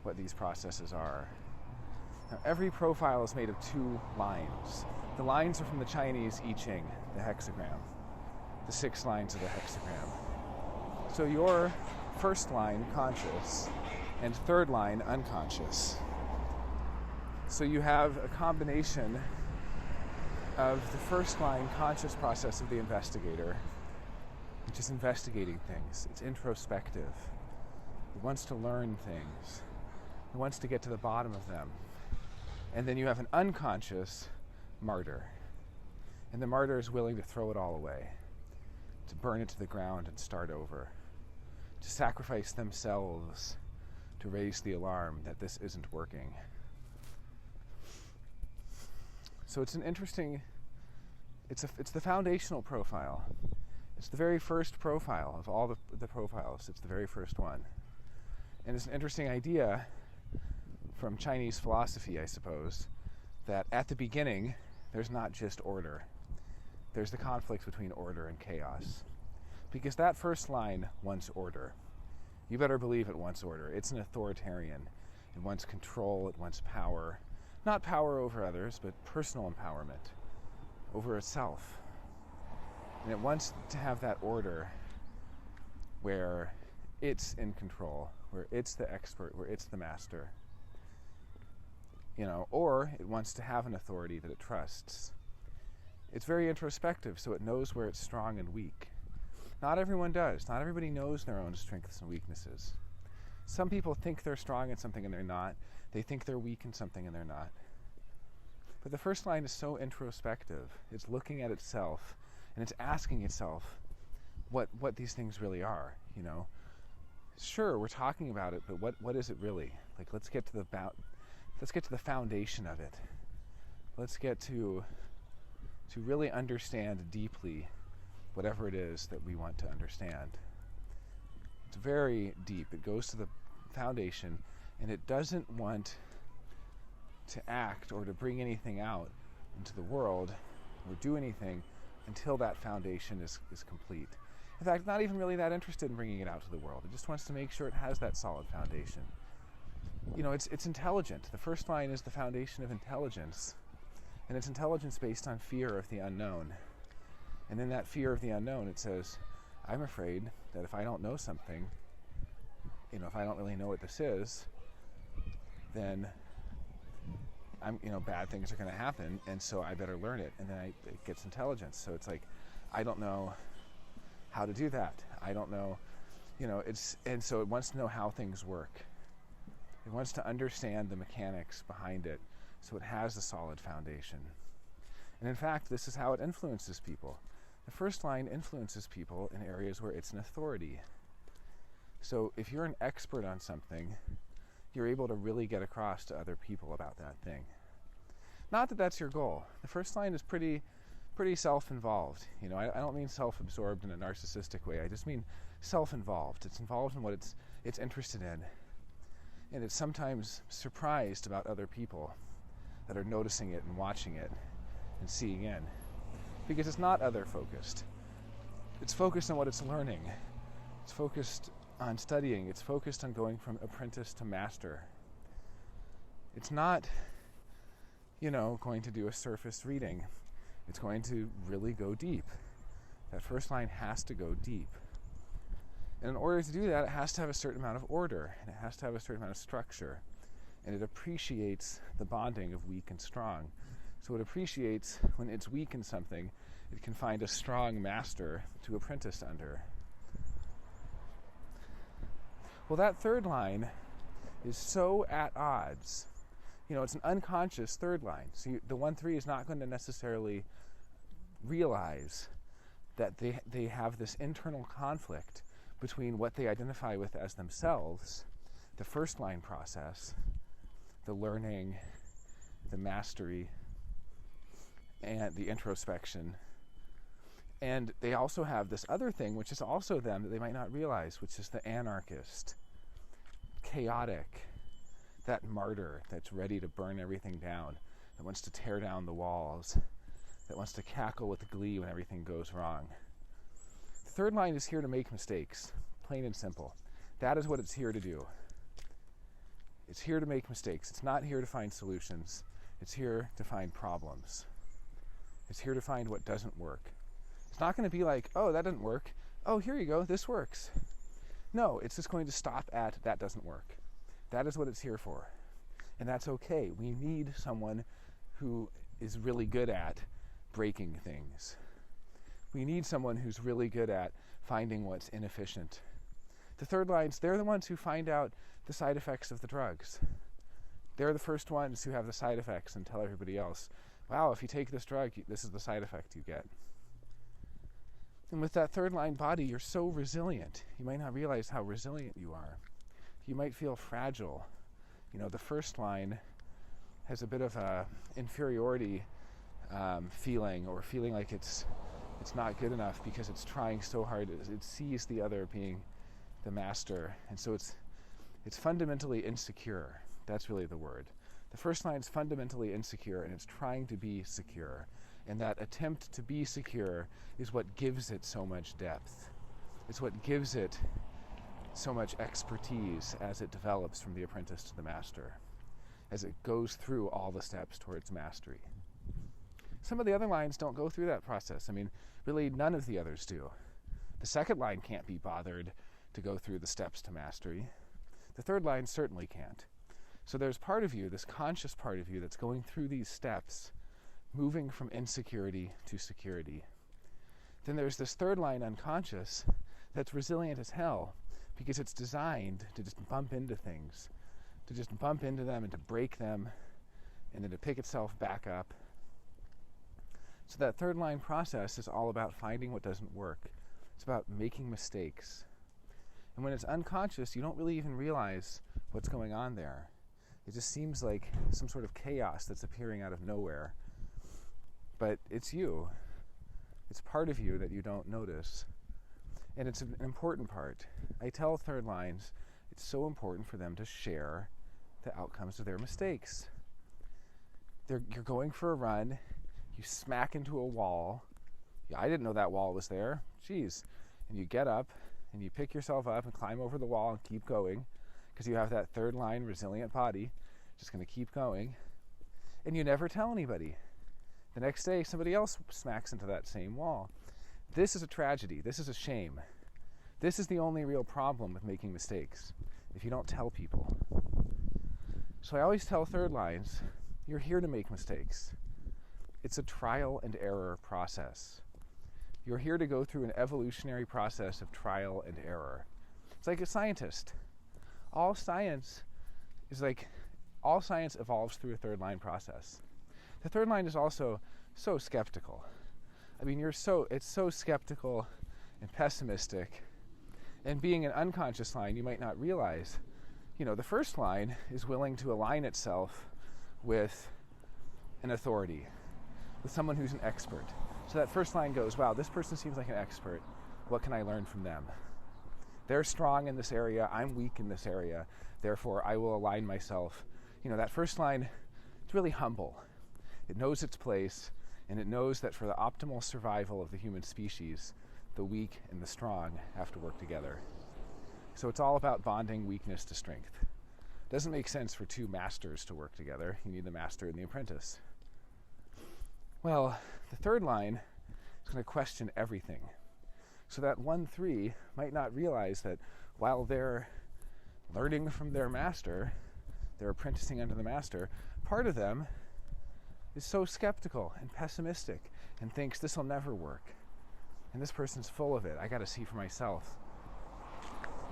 what these processes are. Now, every profile is made of 2 lines. The lines are from the Chinese I Ching, the hexagram, the 6 lines of the hexagram. So your first line, conscious, and third line, unconscious. So you have a combination of the first line, conscious process of the investigator, which is investigating things. It's introspective. It wants to learn things. It wants to get to the bottom of them. And then you have an unconscious martyr. And the martyr is willing to throw it all away, to burn it to the ground and start over, to sacrifice themselves to raise the alarm that this isn't working. So it's an interesting, it's the foundational profile. It's the very first profile of all the profiles. It's the very first one. And it's an interesting idea from Chinese philosophy, I suppose, that at the beginning, there's not just order. There's the conflict between order and chaos. Because that first line wants order. You better believe it wants order. It's an authoritarian. It wants control. It wants power. Not power over others, but personal empowerment over itself. And it wants to have that order where it's in control, where it's the expert, where it's the master. You know, or it wants to have an authority that it trusts. It's very introspective, so it knows where it's strong and weak. Not everyone does. Not everybody knows their own strengths and weaknesses. Some people think they're strong in something and they're not. They think they're weak in something and they're not. But the first line is so introspective. It's looking at itself and it's asking itself what these things really are, you know. Sure, we're talking about it, but what is it really? Like, let's get to the foundation of it. Let's get to really understand deeply whatever it is that we want to understand. It's very deep. It goes to the foundation, and it doesn't want to act or to bring anything out into the world or do anything until that foundation is complete. In fact, not even really that interested in bringing it out to the world. It just wants to make sure it has that solid foundation. You know, it's intelligent. The first line is the foundation of intelligence, and it's intelligence based on fear of the unknown. And in that fear of the unknown, it says, I'm afraid that if I don't know something, you know, if I don't really know what this is, then bad things are going to happen, and so I better learn it. And then it gets intelligence. So it's like, I don't know how to do that. I don't know, and so it wants to know how things work. It wants to understand the mechanics behind it, so it has a solid foundation. And in fact, this is how it influences people. The first line influences people in areas where it's an authority. So if you're an expert on something, you're able to really get across to other people about that thing. Not that that's your goal. The first line is pretty self-involved. I don't mean self-absorbed in a narcissistic way. I just mean self-involved. It's involved in what it's interested in. And it's sometimes surprised about other people that are noticing it and watching it and seeing in. Because it's not other-focused. It's focused on what it's learning. It's focused on studying. It's focused on going from apprentice to master. It's not, going to do a surface reading. It's going to really go deep. That first line has to go deep. And in order to do that, it has to have a certain amount of order, and it has to have a certain amount of structure. And it appreciates the bonding of weak and strong. So it appreciates when it's weak in something, it can find a strong master to apprentice under. Well, that third line is so at odds. It's an unconscious third line. So the 1-3 is not going to necessarily realize that they have this internal conflict between what they identify with as themselves, the first line process, the learning, the mastery, and the introspection. And they also have this other thing, which is also them, that they might not realize, which is the anarchist, chaotic, that martyr that's ready to burn everything down, that wants to tear down the walls, that wants to cackle with glee when everything goes wrong. The third line is here to make mistakes, plain and simple. That is what it's here to do. It's here to make mistakes. It's not here to find solutions. It's here to find problems. It's here to find what doesn't work. It's not going to be like, oh, that didn't work. Oh, here you go, this works. No, it's just going to stop at that doesn't work. That is what it's here for. And that's okay. We need someone who is really good at breaking things. We need someone who's really good at finding what's inefficient. The third lines, they're the ones who find out the side effects of the drugs. They're the first ones who have the side effects and tell everybody else, wow, if you take this drug, this is the side effect you get. And with that third line body, you're so resilient. You might not realize how resilient you are. You might feel fragile. The first line has a bit of a inferiority feeling, or feeling like it's not good enough because it's trying so hard. It sees the other being the master, and so it's fundamentally insecure. That's really the word. The first line is fundamentally insecure, and it's trying to be secure. And that attempt to be secure is what gives it so much depth. It's what gives it so much expertise as it develops from the apprentice to the master, as it goes through all the steps towards mastery. Some of the other lines don't go through that process. Really none of the others do. The second line can't be bothered to go through the steps to mastery. The third line certainly can't. So there's part of you, this conscious part of you, that's going through these steps, moving from insecurity to security. Then there's this third line unconscious that's resilient as hell, because it's designed to just bump into things, to just bump into them and to break them, and then to pick itself back up. So that third line process is all about finding what doesn't work. It's about making mistakes. And when it's unconscious, you don't really even realize what's going on there. It just seems like some sort of chaos that's appearing out of nowhere. But it's you. It's part of you that you don't notice. And it's an important part. I tell third lines, it's so important for them to share the outcomes of their mistakes. You're going for a run, you smack into a wall. Yeah, I didn't know that wall was there. Jeez. And you get up, and you pick yourself up and climb over the wall and keep going, because you have that third line resilient body, just going to keep going. And you never tell anybody. The next day, somebody else smacks into that same wall. This is a tragedy. This is a shame. This is the only real problem with making mistakes, if you don't tell people. So I always tell third lines, you're here to make mistakes. It's a trial and error process. You're here to go through an evolutionary process of trial and error. It's like a scientist. All science evolves through a third line process. The third line is also so skeptical. I mean, it's so skeptical and pessimistic. And being an unconscious line, you might not realize, the first line is willing to align itself with an authority, with someone who's an expert. So that first line goes, wow, this person seems like an expert. What can I learn from them? They're strong in this area. I'm weak in this area. Therefore, I will align myself. That first line, it's really humble. It knows its place, and it knows that for the optimal survival of the human species, the weak and the strong have to work together. So it's all about bonding weakness to strength. It doesn't make sense for two masters to work together. You need the master and the apprentice. Well, the third line is going to question everything. So that 1-3 might not realize that while they're learning from their master, they're apprenticing under the master, part of them is so skeptical and pessimistic and thinks this will never work. And this person's full of it. I got to see for myself.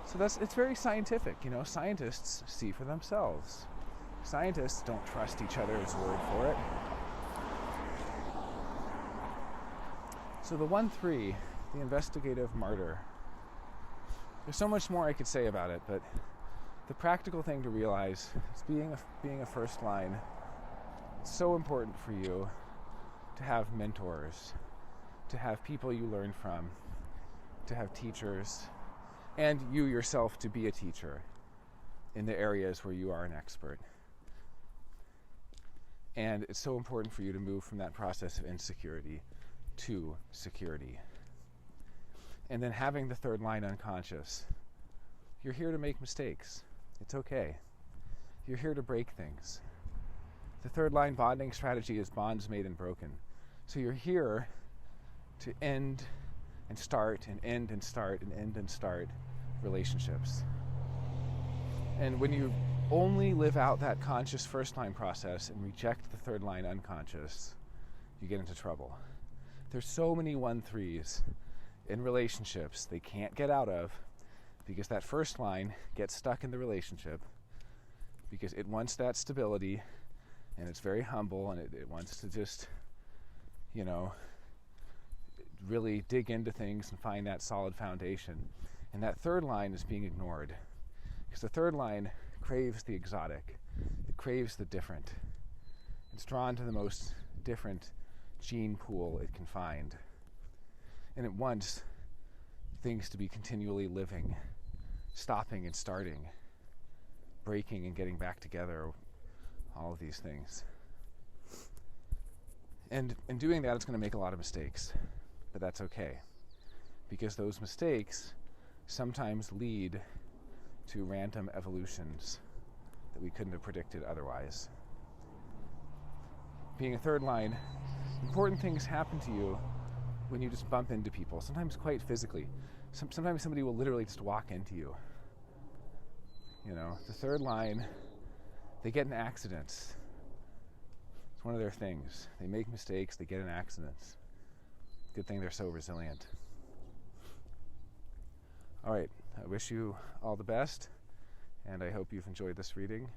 So it's very scientific. Scientists see for themselves. Scientists don't trust each other's word for it. So the 1-3, the investigative martyr, there's so much more I could say about it, but the practical thing to realize is being a first line, it's so important for you to have mentors, to have people you learn from, to have teachers, and you yourself to be a teacher in the areas where you are an expert. And it's so important for you to move from that process of insecurity to security. And then having the third line unconscious, you're here to make mistakes. It's okay. You're here to break things. The third line bonding strategy is bonds made and broken. So you're here to end and start and end and start and end and start relationships. And when you only live out that conscious first line process and reject the third line unconscious, you get into trouble. There's so many 1-3s in relationships they can't get out of because that first line gets stuck in the relationship because it wants that stability and it's very humble and it wants to just, really dig into things and find that solid foundation. And that third line is being ignored because the third line craves the exotic. It craves the different. It's drawn to the most different gene pool it can find. And it wants things to be continually living, stopping and starting, breaking and getting back together, all of these things. And in doing that, it's going to make a lot of mistakes, but that's okay, because those mistakes sometimes lead to random evolutions that we couldn't have predicted otherwise. Being a third line, important things happen to you when you just bump into people, sometimes quite physically. Sometimes somebody will literally just walk into you. The third line, they get in accidents. It's one of their things. They make mistakes, they get in accidents. Good thing they're so resilient. All right, I wish you all the best, and I hope you've enjoyed this reading.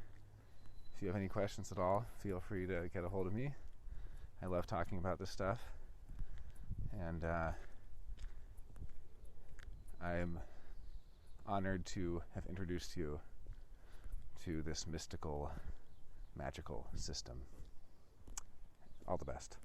If you have any questions at all, feel free to get a hold of me. I love talking about this stuff, and I'm honored to have introduced you to this mystical, magical system. All the best.